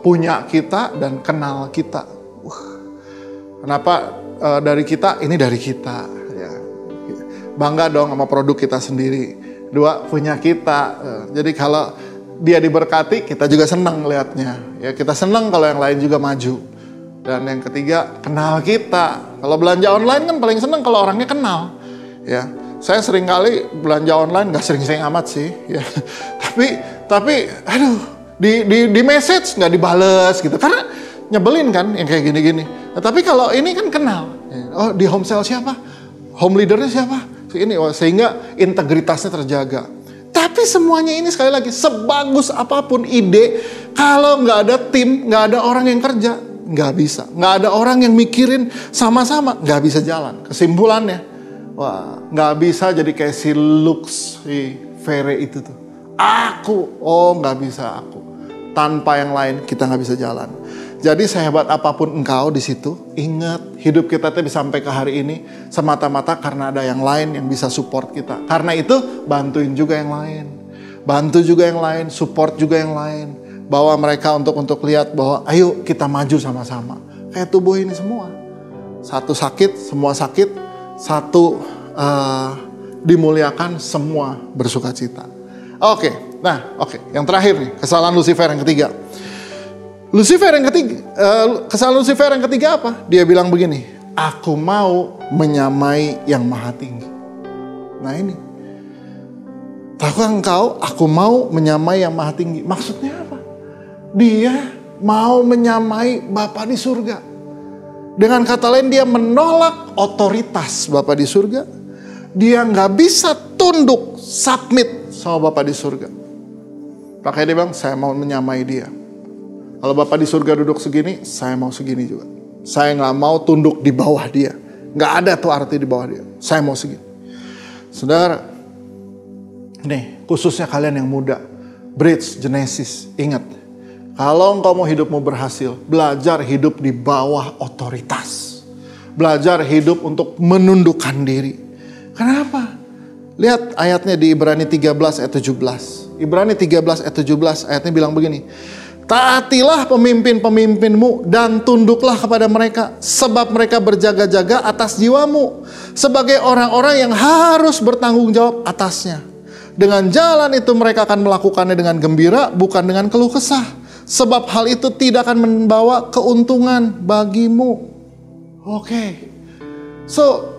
punya kita, dan kenal kita. Kenapa dari kita? Ini dari kita. Ya. Bangga dong sama produk kita sendiri. Dua, punya kita. Jadi kalau dia diberkati, kita juga senang lihatnya. Ya, kita senang kalau yang lain juga maju. Dan yang ketiga, kenal kita. Kalau belanja online kan paling senang kalau orangnya kenal. Ya, saya sering kali belanja online, nggak sering-sering amat sih. Ya. Tapi, aduh, di message nggak dibales gitu. Karena nyebelin kan yang kayak gini-gini. Nah, tapi kalau ini kan kenal. Oh, di home sale siapa? Home leadernya siapa? Ini, sehingga integritasnya terjaga. Tapi semuanya ini sekali lagi, sebagus apapun ide, kalau nggak ada tim, nggak ada orang yang kerja, nggak bisa. Nggak ada orang yang mikirin sama-sama, nggak bisa jalan. Kesimpulannya, wah, nggak bisa jadi kayak si Lux, si Vere itu tuh. Nggak bisa aku. Tanpa yang lain kita nggak bisa jalan. Jadi sehebat apapun engkau di situ, ingat hidup kita tuh bisa sampai ke hari ini semata-mata karena ada yang lain yang bisa support kita. Karena itu bantuin juga yang lain, bantu juga yang lain, support juga yang lain. Bawa mereka untuk lihat bahwa ayo kita maju sama-sama. Kayak tubuh ini semua, satu sakit, semua sakit, satu dimuliakan, semua bersukacita. Oke, yang terakhir nih, kesalahan Lucifer yang ketiga. Kesalahan Lucifer yang ketiga apa? Dia bilang begini, aku mau menyamai yang maha tinggi. Nah ini, tahukah engkau, aku mau menyamai yang maha tinggi. Maksudnya apa? Dia mau menyamai Bapa di surga. Dengan kata lain, dia menolak otoritas Bapa di surga. Dia nggak bisa tunduk, submit sama Bapa di surga. Makanya dia bilang, saya mau menyamai dia. Kalau Bapak di surga duduk segini, saya mau segini juga. Saya nggak mau tunduk di bawah dia. Nggak ada tuh arti di bawah dia. Saya mau segini. Saudara, nih khususnya kalian yang muda, Bridge, Genesis, ingat. Kalau engkau mau hidupmu berhasil, belajar hidup di bawah otoritas. Belajar hidup untuk menundukkan diri. Kenapa? Lihat ayatnya di Ibrani 13 ayat 17. Ibrani 13 ayat 17 ayatnya bilang begini. Taatilah pemimpin-pemimpinmu dan tunduklah kepada mereka, sebab mereka berjaga-jaga atas jiwamu sebagai orang-orang yang harus bertanggung jawab atasnya. Dengan jalan itu mereka akan melakukannya dengan gembira, bukan dengan keluh kesah, sebab hal itu tidak akan membawa keuntungan bagimu. Oke. So,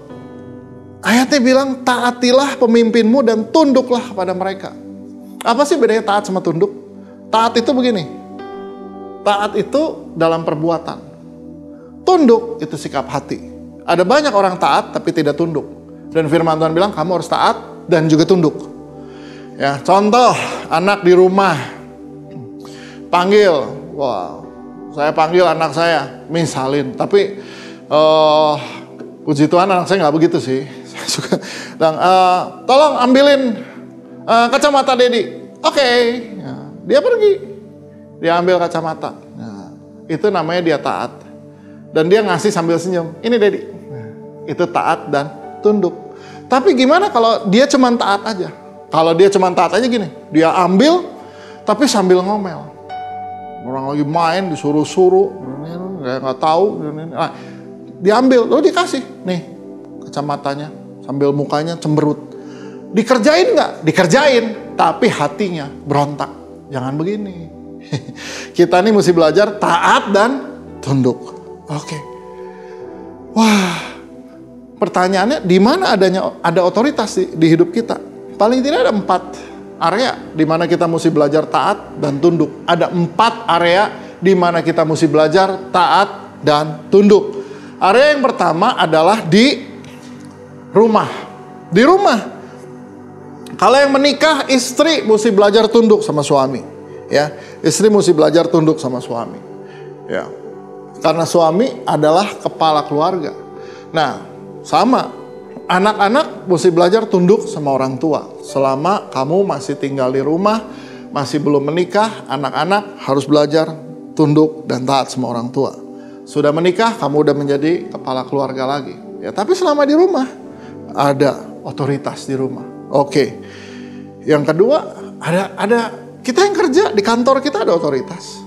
ayatnya bilang taatilah pemimpinmu dan tunduklah kepada mereka. Apa sih bedanya taat sama tunduk? Taat itu begini. Taat itu dalam perbuatan. Tunduk itu sikap hati. Ada banyak orang taat tapi tidak tunduk. Dan firman Tuhan bilang kamu harus taat dan juga tunduk. Ya, contoh anak di rumah panggil, saya panggil anak saya, misalin. Tapi puji Tuhan anak saya nggak begitu sih. Saya suka bilang, tolong ambilin kacamata Dedi. Oke. Ya, dia pergi. Dia ambil kacamata. Nah, itu namanya dia taat. Dan dia ngasih sambil senyum. Ini Dedi. Nah, itu taat dan tunduk. Tapi gimana kalau dia cuma taat aja? Kalau dia cuma taat aja gini. Dia ambil tapi sambil ngomel. Orang lagi main disuruh-suruh. Kayak nggak tahu. Nah, dia ambil. Lalu dikasih. Nih kacamatanya. Sambil mukanya cemberut. Dikerjain nggak? Dikerjain. Tapi hatinya berontak. Jangan begini. Kita nih mesti belajar taat dan tunduk. Oke. Wah, pertanyaannya di mana ada otoritas di hidup kita? Paling tidak ada 4 area di mana kita mesti belajar taat dan tunduk. Ada 4 area di mana kita mesti belajar taat dan tunduk. Area yang pertama adalah di rumah. Di rumah. Kalau yang menikah, istri mesti belajar tunduk sama suami. Ya, istri mesti belajar tunduk sama suami. Ya, karena suami adalah kepala keluarga. Nah, sama anak-anak mesti belajar tunduk sama orang tua. Selama kamu masih tinggal di rumah, masih belum menikah, anak-anak harus belajar tunduk dan taat sama orang tua. Sudah menikah, kamu udah menjadi kepala keluarga lagi. Ya, tapi selama di rumah ada otoritas di rumah. Oke. Yang kedua, ada kita yang kerja di kantor kita ada otoritas.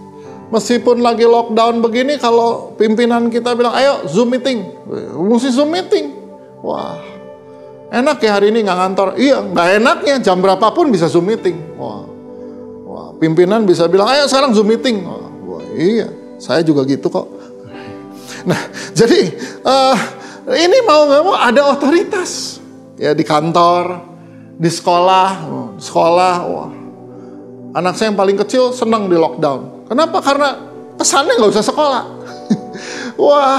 Meskipun lagi lockdown begini, kalau pimpinan kita bilang, ayo Zoom meeting, mesti Zoom meeting. Wah, enak ya hari ini nggak ngantor. Iya, nggak enaknya jam berapapun bisa Zoom meeting. Wah, pimpinan bisa bilang, ayo sekarang Zoom meeting. Wah, iya, saya juga gitu kok. Nah, jadi ini mau nggak mau ada otoritas. Ya di kantor, di sekolah. Wah, anak saya yang paling kecil senang di lockdown. Kenapa? Karena kesannya nggak usah sekolah. Wah,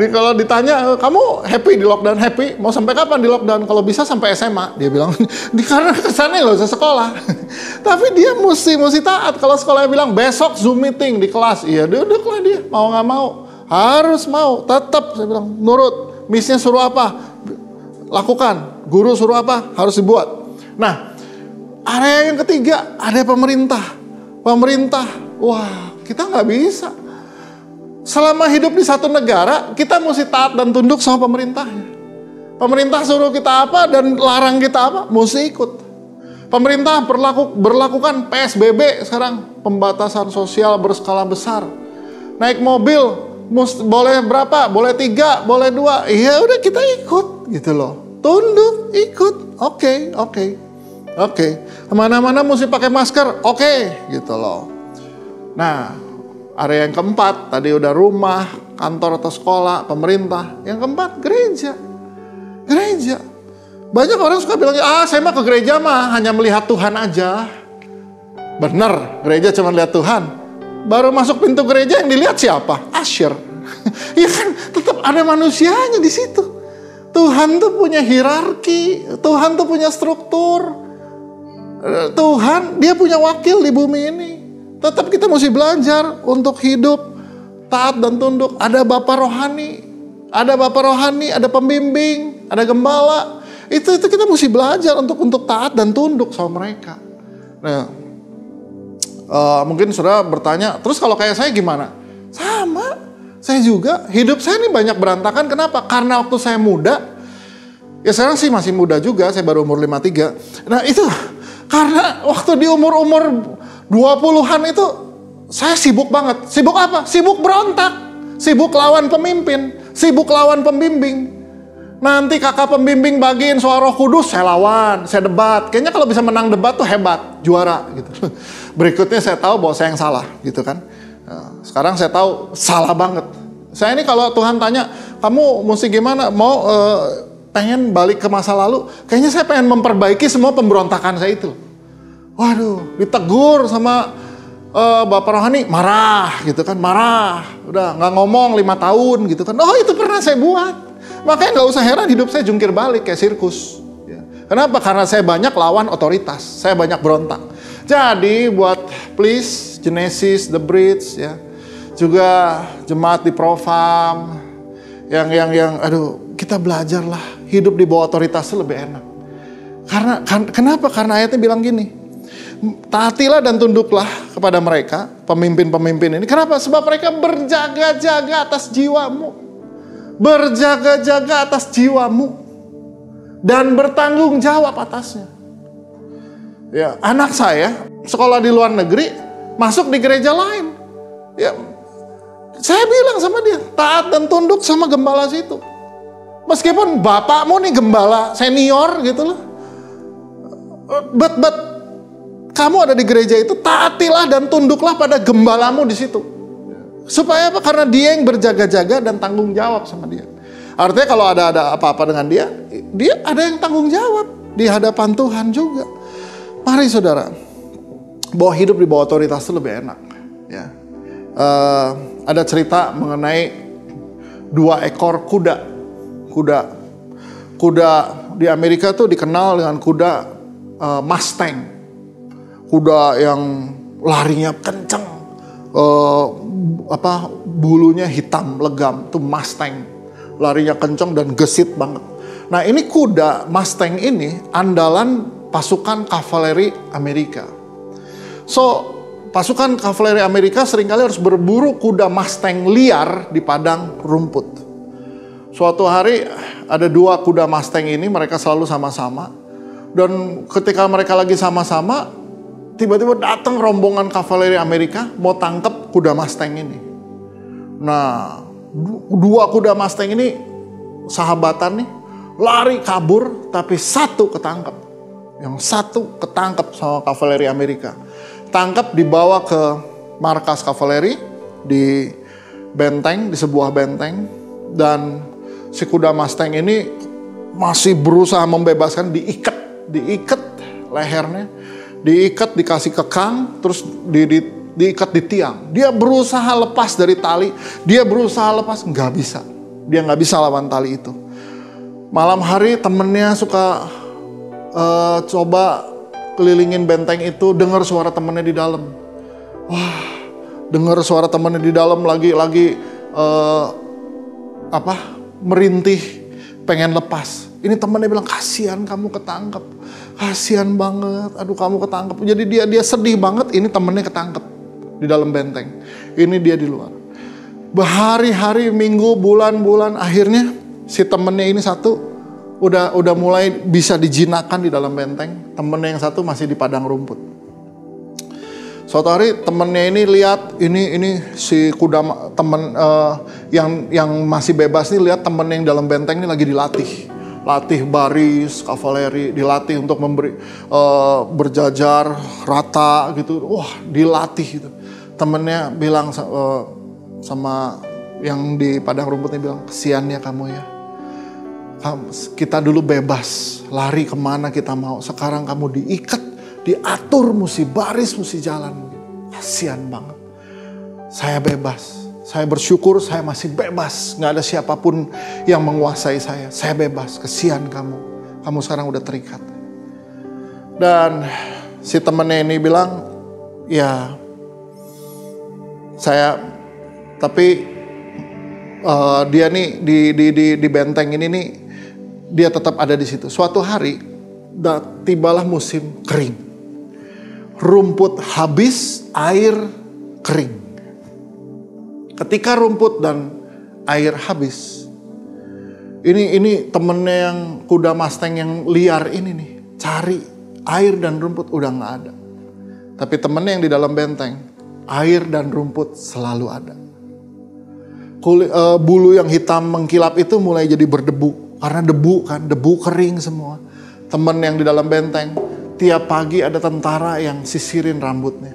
kalau ditanya, kamu happy di lockdown? Happy. Mau sampai kapan di lockdown? Kalau bisa sampai SMA. Dia bilang, karena kesannya nggak usah sekolah. Tapi dia mesti taat. Kalau sekolahnya bilang, besok Zoom meeting di kelas. Iya, duduk lah dia. Mau nggak mau. Harus mau. Tetap, saya bilang, nurut. Missnya suruh apa? Lakukan. Guru suruh apa? Harus dibuat. Nah, area yang ketiga, ada pemerintah. Wah, kita nggak bisa. Selama hidup di satu negara, kita mesti taat dan tunduk sama pemerintahnya. Pemerintah suruh kita apa dan larang kita apa, mesti ikut. Pemerintah berlakukan PSBB sekarang, pembatasan sosial berskala besar. Naik mobil, boleh berapa? Boleh 3, boleh 2. Iya udah kita ikut gitu loh. Tunduk, ikut. Oke. Kemana-mana mesti pakai masker. Oke, gitu loh. Nah, area yang keempat, tadi udah rumah, kantor atau sekolah, pemerintah. Yang keempat, gereja. Banyak orang suka bilang, saya mah ke gereja mah hanya melihat Tuhan aja. Bener, gereja cuma lihat Tuhan. Baru masuk pintu gereja yang dilihat siapa? Usher. Ya kan, tetap ada manusianya di situ. Tuhan tuh punya hierarki, Tuhan tuh punya struktur. Tuhan, dia punya wakil di bumi ini. Tetap kita mesti belajar untuk hidup taat dan tunduk. Ada bapak rohani, ada pembimbing, ada gembala. Itu kita mesti belajar untuk taat dan tunduk sama mereka. Nah, mungkin saudara bertanya, terus kalau kayak saya gimana? Sama, saya juga. Hidup saya ini banyak berantakan. Kenapa? Karena waktu saya muda, ya sekarang sih masih muda juga, saya baru umur 53. Nah itu, karena waktu di umur 20-an itu saya sibuk banget. Sibuk apa? Sibuk berontak. Sibuk lawan pemimpin. Sibuk lawan pembimbing. Nanti kakak pembimbing bagiin soal Roh Kudus, saya lawan, saya debat. Kayaknya kalau bisa menang debat tuh hebat, juara gitu. Berikutnya saya tahu bahwa saya yang salah gitu kan. Nah, sekarang saya tahu salah banget. Saya ini kalau Tuhan tanya, kamu mesti gimana? Mau pengen balik ke masa lalu? Kayaknya saya pengen memperbaiki semua pemberontakan saya itu. Waduh, ditegur sama Bapak Rohani, marah gitu kan, marah. Udah nggak ngomong 5 tahun gitu kan. Oh itu pernah saya buat. Makanya nggak usah heran hidup saya jungkir balik kayak sirkus. Ya. Kenapa? Karena saya banyak lawan otoritas, saya banyak berontak. Jadi buat please Genesis, The Bridge, ya, juga jemaat di Profam, yang aduh kita belajarlah hidup di bawah otoritas itu lebih enak. Kenapa? Karena ayatnya bilang gini. Taatilah dan tunduklah kepada mereka, pemimpin-pemimpin ini. Kenapa? Sebab mereka berjaga-jaga atas jiwamu. Berjaga-jaga atas jiwamu. Dan bertanggung jawab atasnya. Ya, anak saya sekolah di luar negeri, masuk di gereja lain. Ya, saya bilang sama dia, taat dan tunduk sama gembala situ. Meskipun bapakmu nih gembala senior gitu loh. But kamu ada di gereja itu, taatilah dan tunduklah pada gembalamu di situ. Supaya apa? Karena dia yang berjaga-jaga dan tanggung jawab sama dia. Artinya kalau ada apa-apa dengan dia ada yang tanggung jawab di hadapan Tuhan juga. Mari saudara, bahwa hidup di bawah otoritas itu lebih enak. Ya. Ada cerita mengenai 2 ekor kuda. Kuda di Amerika tuh dikenal dengan kuda Mustang. Kuda yang larinya kenceng, bulunya hitam legam, itu Mustang, larinya kenceng dan gesit banget. Nah ini kuda Mustang ini andalan pasukan kavaleri Amerika. So pasukan kavaleri Amerika seringkali harus berburu kuda Mustang liar di padang rumput. Suatu hari ada 2 kuda Mustang ini, mereka selalu sama-sama. Dan ketika mereka lagi sama-sama, tiba-tiba datang rombongan kavaleri Amerika mau tangkap kuda Mustang ini. Nah 2 kuda Mustang ini sahabatan nih, lari kabur, tapi 1 ketangkep. Yang 1 ketangkep sama kavaleri Amerika. Tangkap, dibawa ke markas kavaleri di benteng, di sebuah benteng. Dan si kuda Mustang ini masih berusaha membebaskan, diikat lehernya, diikat, dikasih kekang, terus diikat di tiang. Dia berusaha lepas dari tali, dia berusaha lepas, nggak bisa. Dia nggak bisa lawan tali itu. Malam hari temennya suka coba kelilingin benteng itu, dengar suara temennya di dalam. Wah, dengar suara temennya di dalam lagi merintih, pengen lepas. Ini temennya bilang, kasihan kamu ketangkep, kasihan banget, aduh kamu ketangkep. Jadi dia sedih banget. Ini temennya ketangkep di dalam benteng, ini dia di luar. Berhari-hari, minggu, bulan-bulan, akhirnya si temennya ini satu udah mulai bisa dijinakkan di dalam benteng. Temennya yang satu masih di padang rumput. Suatu hari temennya ini lihat ini si kuda temen yang masih bebas nih, lihat temen yang dalam benteng ini lagi latih baris kavaleri, dilatih untuk memberi berjajar rata gitu. Wah, dilatih gitu. Temennya bilang sama yang di padang rumputnya bilang, kesiannya kamu ya. Kita dulu bebas, lari kemana kita mau. Sekarang kamu diikat, diatur, mesti baris, mesti jalan. Kasian banget. Saya bebas. Saya bersyukur saya masih bebas. Gak ada siapapun yang menguasai saya. Saya bebas. Kasian kamu. Kamu sekarang udah terikat. Dan si temennya ini bilang, ya saya, tapi dia nih di benteng ini nih, dia tetap ada di situ. Suatu hari tibalah musim kering. Rumput habis, air kering. Ketika rumput dan air habis, ini temennya yang kuda Mustang yang liar ini nih, cari air dan rumput udah nggak ada. Tapi temennya yang di dalam benteng, air dan rumput selalu ada. Bulu yang hitam mengkilap itu mulai jadi berdebu. Karena debu kering semua. Temen yang di dalam benteng, tiap pagi ada tentara yang sisirin rambutnya.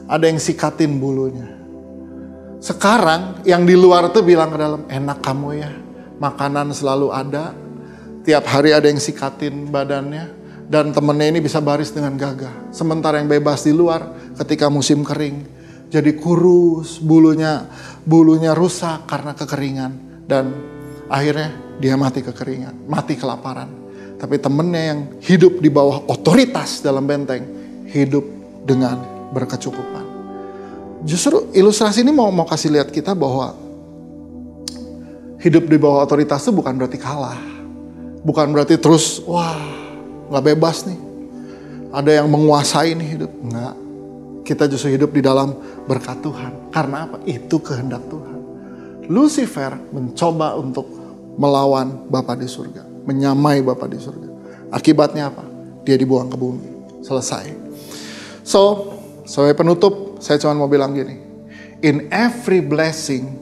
Ada yang sikatin bulunya. Sekarang yang di luar tuh bilang ke dalam, enak kamu ya. Makanan selalu ada. Tiap hari ada yang sikatin badannya. Dan temennya ini bisa baris dengan gagah. Sementara yang bebas di luar ketika musim kering, jadi kurus, bulunya rusak karena kekeringan. Dan akhirnya dia mati kekeringan, mati kelaparan. Tapi temennya yang hidup di bawah otoritas dalam benteng, hidup dengan berkecukupan. Justru ilustrasi ini mau kasih lihat kita bahwa hidup di bawah otoritas itu bukan berarti kalah. Bukan berarti terus, wah gak bebas nih. Ada yang menguasai nih hidup. Enggak. Kita justru hidup di dalam berkat Tuhan. Karena apa? Itu kehendak Tuhan. Lucifer mencoba untuk melawan Bapa di surga. Menyamai Bapa di surga. Akibatnya apa? Dia dibuang ke bumi. Selesai. So, sebagai penutup, saya cuma mau bilang gini. In every blessing,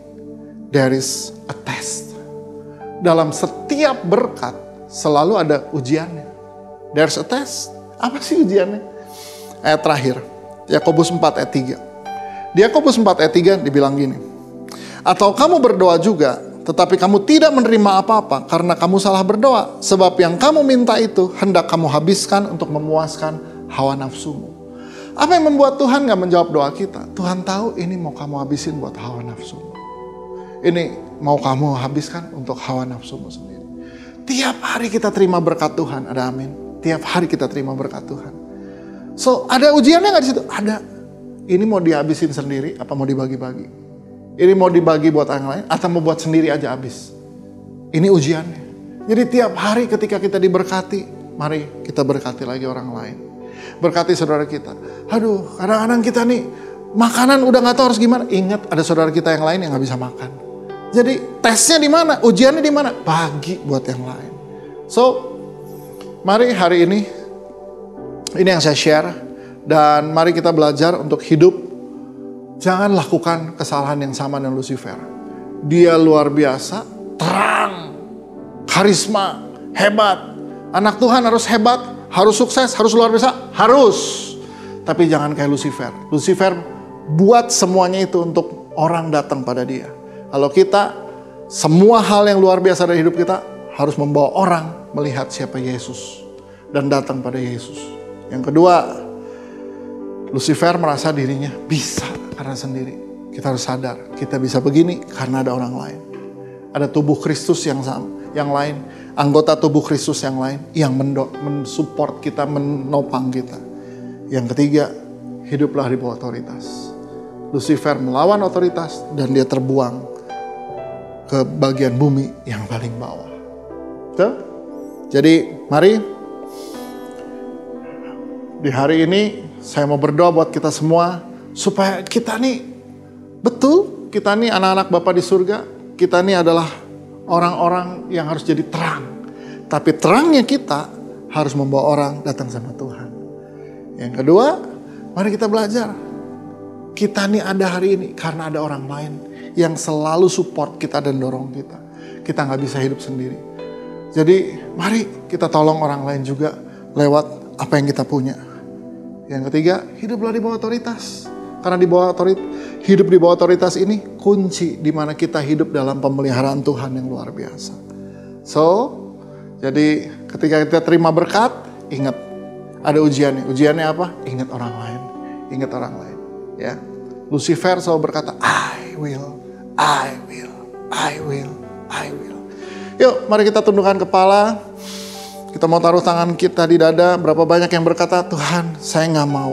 there is a test. Dalam setiap berkat, selalu ada ujiannya. There's a test. Apa sih ujiannya? Ayat terakhir. Yakobus 4 ayat 3. Di Yakobus 4 ayat 3 dibilang gini. Atau kamu berdoa juga, tetapi kamu tidak menerima apa-apa karena kamu salah berdoa. Sebab yang kamu minta itu hendak kamu habiskan untuk memuaskan hawa nafsumu. Apa yang membuat Tuhan gak menjawab doa kita? Tuhan tahu ini mau kamu habisin buat hawa nafsumu. Ini mau kamu habiskan untuk hawa nafsumu sendiri. Tiap hari kita terima berkat Tuhan, ada amin. Tiap hari kita terima berkat Tuhan. So, ada ujiannya gak di situ? Ada. Ini mau dihabisin sendiri, apa mau dibagi-bagi? Ini mau dibagi buat orang lain, atau mau buat sendiri aja habis? Ini ujiannya. Jadi tiap hari ketika kita diberkati, mari kita berkati lagi orang lain. Berkati saudara kita. Aduh, kadang-kadang kita nih makanan udah gak tahu harus gimana. Ingat ada saudara kita yang lain yang gak bisa makan. Jadi tesnya di mana? Ujiannya di mana? Bagi buat yang lain. So, mari hari ini yang saya share. Dan mari kita belajar untuk hidup. Jangan lakukan kesalahan yang sama dengan Lucifer. Dia luar biasa, terang, karisma, hebat. Anak Tuhan harus hebat, harus sukses, harus luar biasa, harus. Tapi jangan kayak Lucifer. Lucifer buat semuanya itu untuk orang datang pada dia. Kalau kita, semua hal yang luar biasa dari hidup kita harus membawa orang melihat siapa Yesus dan datang pada Yesus. Yang kedua, Lucifer merasa dirinya bisa karena sendiri. Kita harus sadar, kita bisa begini karena ada orang lain. Ada tubuh Kristus yang lain, anggota tubuh Kristus yang lain yang mensupport kita, menopang kita. Yang ketiga, hiduplah di bawah otoritas. Lucifer melawan otoritas dan dia terbuang ke bagian bumi yang paling bawah. Betul? Jadi mari di hari ini saya mau berdoa buat kita semua supaya kita nih betul, kita nih anak-anak Bapa di surga, kita nih adalah orang-orang yang harus jadi terang. Tapi terangnya kita harus membawa orang datang sama Tuhan. Yang kedua, mari kita belajar. Kita nih ada hari ini karena ada orang lain yang selalu support kita dan dorong kita. Kita gak bisa hidup sendiri. Jadi mari kita tolong orang lain juga lewat apa yang kita punya. Yang ketiga, hiduplah di bawah otoritas. Karena hidup di bawah otoritas ini kunci di mana kita hidup dalam pemeliharaan Tuhan yang luar biasa. So, jadi ketika kita terima berkat, ingat ada ujiannya. Ujiannya apa? Ingat orang lain. Ingat orang lain. Ya, Lucifer selalu berkata, I will. Yuk, mari kita tundukkan kepala. Kita mau taruh tangan kita di dada. Berapa banyak yang berkata, Tuhan, saya gak mau.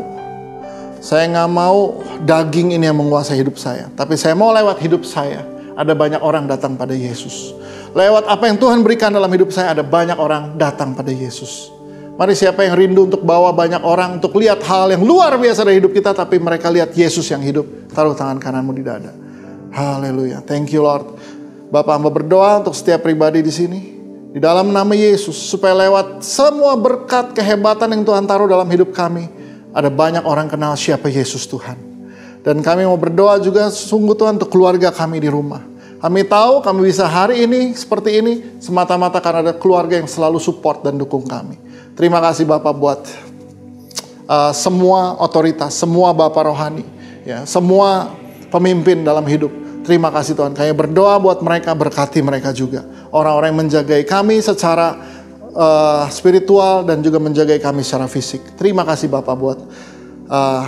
Saya gak mau daging ini yang menguasai hidup saya. Tapi saya mau lewat hidup saya, ada banyak orang datang pada Yesus. Lewat apa yang Tuhan berikan dalam hidup saya, ada banyak orang datang pada Yesus. Mari siapa yang rindu untuk bawa banyak orang, untuk lihat hal yang luar biasa dari hidup kita, tapi mereka lihat Yesus yang hidup. Taruh tangan kananmu di dada. Haleluya. Thank you Lord. Bapak hamba berdoa untuk setiap pribadi di sini. Di dalam nama Yesus, supaya lewat semua berkat kehebatan yang Tuhan taruh dalam hidup kami, ada banyak orang kenal siapa Yesus Tuhan. Dan kami mau berdoa juga sungguh Tuhan untuk keluarga kami di rumah. Kami tahu kami bisa hari ini seperti ini semata-mata karena ada keluarga yang selalu support dan dukung kami. Terima kasih Bapak buat semua otoritas, semua Bapak rohani, ya, semua pemimpin dalam hidup. Terima kasih Tuhan. Kami berdoa buat mereka, berkati mereka juga. Orang-orang yang menjagai kami secara spiritual dan juga menjagai kami secara fisik. Terima kasih Bapak buat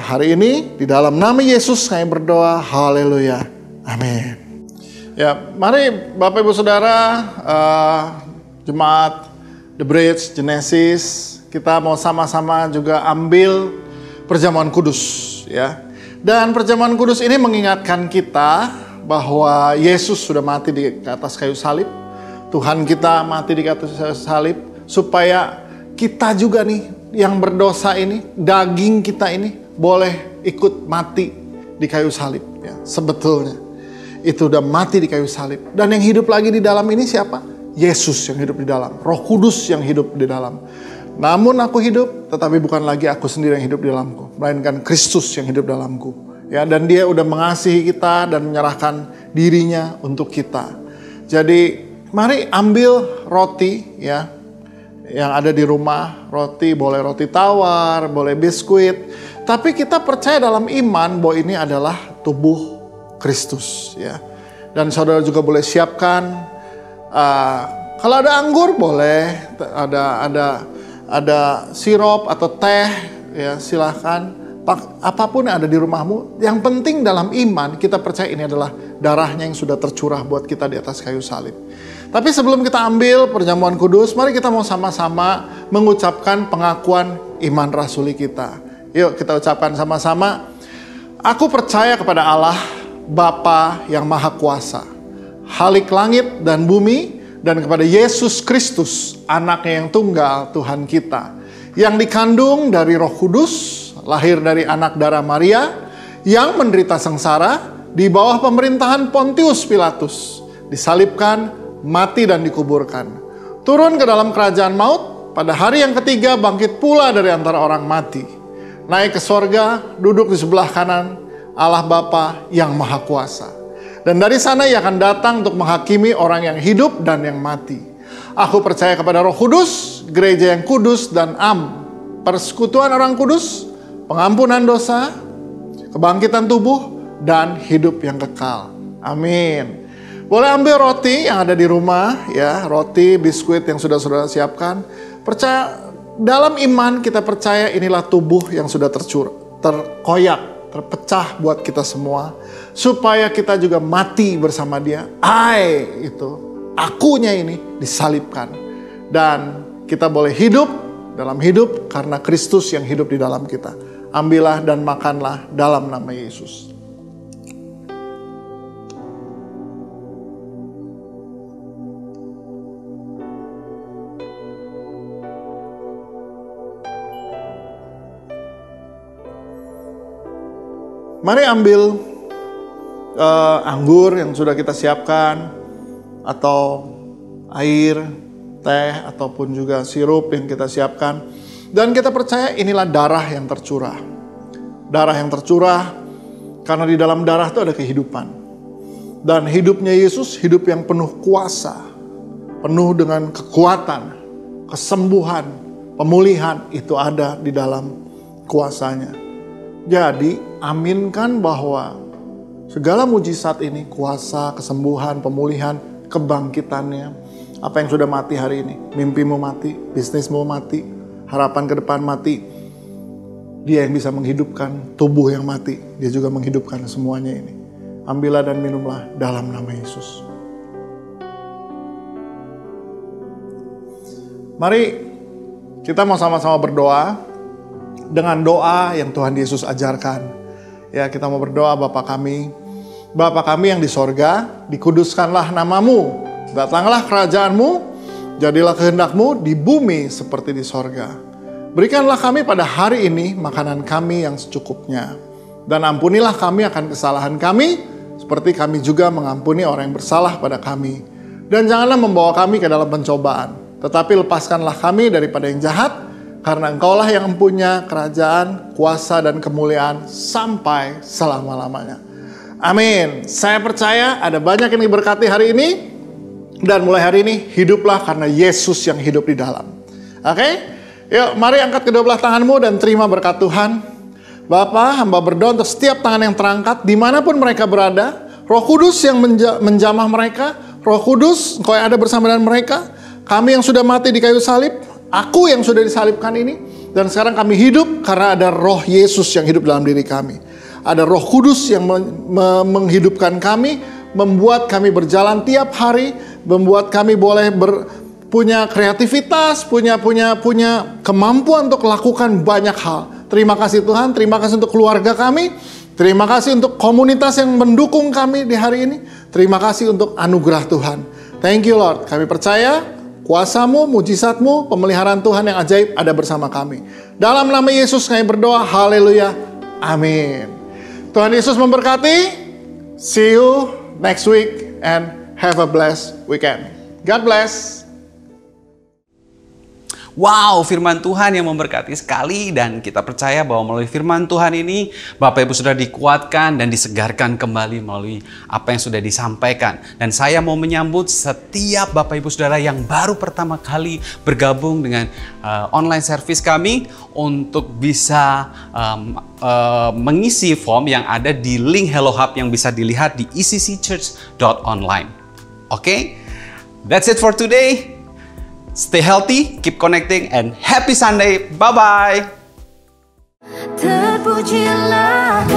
hari ini. Di dalam nama Yesus kami berdoa. Haleluya. Amin. Ya, mari Bapak Ibu Saudara, Jemaat The Bridge, Genesis, kita mau sama-sama juga ambil perjamuan kudus, ya. Dan perjamuan kudus ini mengingatkan kita bahwa Yesus sudah mati di atas kayu salib. Tuhan kita mati di atas kayu salib supaya kita juga nih yang berdosa ini, daging kita ini boleh ikut mati di kayu salib, ya. Sebetulnya itu udah mati di kayu salib. Dan yang hidup lagi di dalam ini siapa? Yesus yang hidup di dalam, Roh Kudus yang hidup di dalam. Namun aku hidup, tetapi bukan lagi aku sendiri yang hidup di dalamku, melainkan Kristus yang hidup dalamku. Ya, dan dia udah mengasihi kita dan menyerahkan dirinya untuk kita. Jadi mari ambil roti, ya, yang ada di rumah. Roti, boleh roti tawar, boleh biskuit. Tapi kita percaya dalam iman bahwa ini adalah tubuh Kristus, ya. Dan saudara juga boleh siapkan, kalau ada anggur boleh, ada sirup atau teh, ya silahkan. Apapun yang ada di rumahmu, yang penting dalam iman kita percaya ini adalah darahnya yang sudah tercurah buat kita di atas kayu salib. Tapi sebelum kita ambil perjamuan kudus, mari kita mau sama-sama mengucapkan pengakuan iman rasuli kita. Yuk kita ucapkan sama-sama. Aku percaya kepada Allah, Bapa yang Maha Kuasa, Khalik langit dan bumi, dan kepada Yesus Kristus, anaknya yang tunggal, Tuhan kita, yang dikandung dari Roh Kudus, lahir dari anak darah Maria, yang menderita sengsara di bawah pemerintahan Pontius Pilatus, disalibkan, mati dan dikuburkan, turun ke dalam kerajaan maut, pada hari yang ketiga bangkit pula dari antara orang mati, naik ke sorga, duduk di sebelah kanan Allah Bapa yang Maha Kuasa. Dan dari sana ia akan datang untuk menghakimi orang yang hidup dan yang mati. Aku percaya kepada Roh Kudus, gereja yang kudus dan persekutuan orang kudus, pengampunan dosa, kebangkitan tubuh, dan hidup yang kekal. Amin. Boleh ambil roti yang ada di rumah, ya, roti, biskuit yang sudah saudara siapkan. Percaya dalam iman, kita percaya inilah tubuh yang sudah terkoyak, terpecah buat kita semua, supaya kita juga mati bersama dia. Akunya ini disalibkan, dan kita boleh hidup dalam hidup karena Kristus yang hidup di dalam kita. Ambillah dan makanlah dalam nama Yesus. Mari ambil anggur yang sudah kita siapkan, atau air, teh, ataupun juga sirup yang kita siapkan. Dan kita percaya inilah darah yang tercurah. Darah yang tercurah karena di dalam darah itu ada kehidupan. Dan hidupnya Yesus, hidup yang penuh kuasa, penuh dengan kekuatan, kesembuhan, pemulihan, itu ada di dalam kuasanya. Jadi, aminkan bahwa segala mujizat ini, kuasa, kesembuhan, pemulihan, kebangkitannya, apa yang sudah mati hari ini, mimpimu mati, bisnismu mati, harapan ke depan mati, dia yang bisa menghidupkan tubuh yang mati, dia juga menghidupkan semuanya ini. Ambillah dan minumlah dalam nama Yesus. Mari kita mau sama-sama berdoa dengan doa yang Tuhan Yesus ajarkan. Ya, kita mau berdoa, Bapa kami yang di sorga, dikuduskanlah namamu, datanglah kerajaanmu, jadilah kehendakmu di bumi seperti di sorga. Berikanlah kami pada hari ini makanan kami yang secukupnya, dan ampunilah kami akan kesalahan kami, seperti kami juga mengampuni orang yang bersalah pada kami. Dan janganlah membawa kami ke dalam pencobaan, tetapi lepaskanlah kami daripada yang jahat, karena Engkaulah yang mempunyai kerajaan, kuasa, dan kemuliaan sampai selama-lamanya. Amin. Saya percaya ada banyak yang diberkati hari ini. Dan mulai hari ini, hiduplah karena Yesus yang hidup di dalam. Oke? Yuk, mari angkat kedua belah tanganmu dan terima berkat Tuhan. Bapa, hamba berdoa untuk setiap tangan yang terangkat, dimanapun mereka berada. Roh Kudus yang menjamah mereka. Roh Kudus, Engkau yang ada bersama dengan mereka. Kami yang sudah mati di kayu salib, aku yang sudah disalibkan ini, dan sekarang kami hidup karena ada Roh Yesus yang hidup dalam diri kami. Ada Roh Kudus yang menghidupkan kami, membuat kami berjalan tiap hari, membuat kami boleh punya kreativitas, punya kemampuan untuk melakukan banyak hal. Terima kasih Tuhan, terima kasih untuk keluarga kami, terima kasih untuk komunitas yang mendukung kami di hari ini, terima kasih untuk anugerah Tuhan. Thank you Lord, kami percaya kuasa-Mu, mujizat-Mu, pemeliharaan Tuhan yang ajaib ada bersama kami. Dalam nama Yesus kami berdoa, haleluya, amin. Tuhan Yesus memberkati. See you next week and have a blessed weekend. God bless.
Wow, firman Tuhan yang memberkati sekali, dan kita percaya bahwa melalui firman Tuhan ini Bapak Ibu sudah dikuatkan dan disegarkan kembali melalui apa yang sudah disampaikan. Dan saya mau menyambut setiap Bapak Ibu Saudara yang baru pertama kali bergabung dengan online service kami untuk bisa mengisi form yang ada di link Hello Hub yang bisa dilihat di eccchurch.online. Oke? That's it for today. Stay healthy, keep connecting, and happy Sunday. Bye-bye.
Terpujilah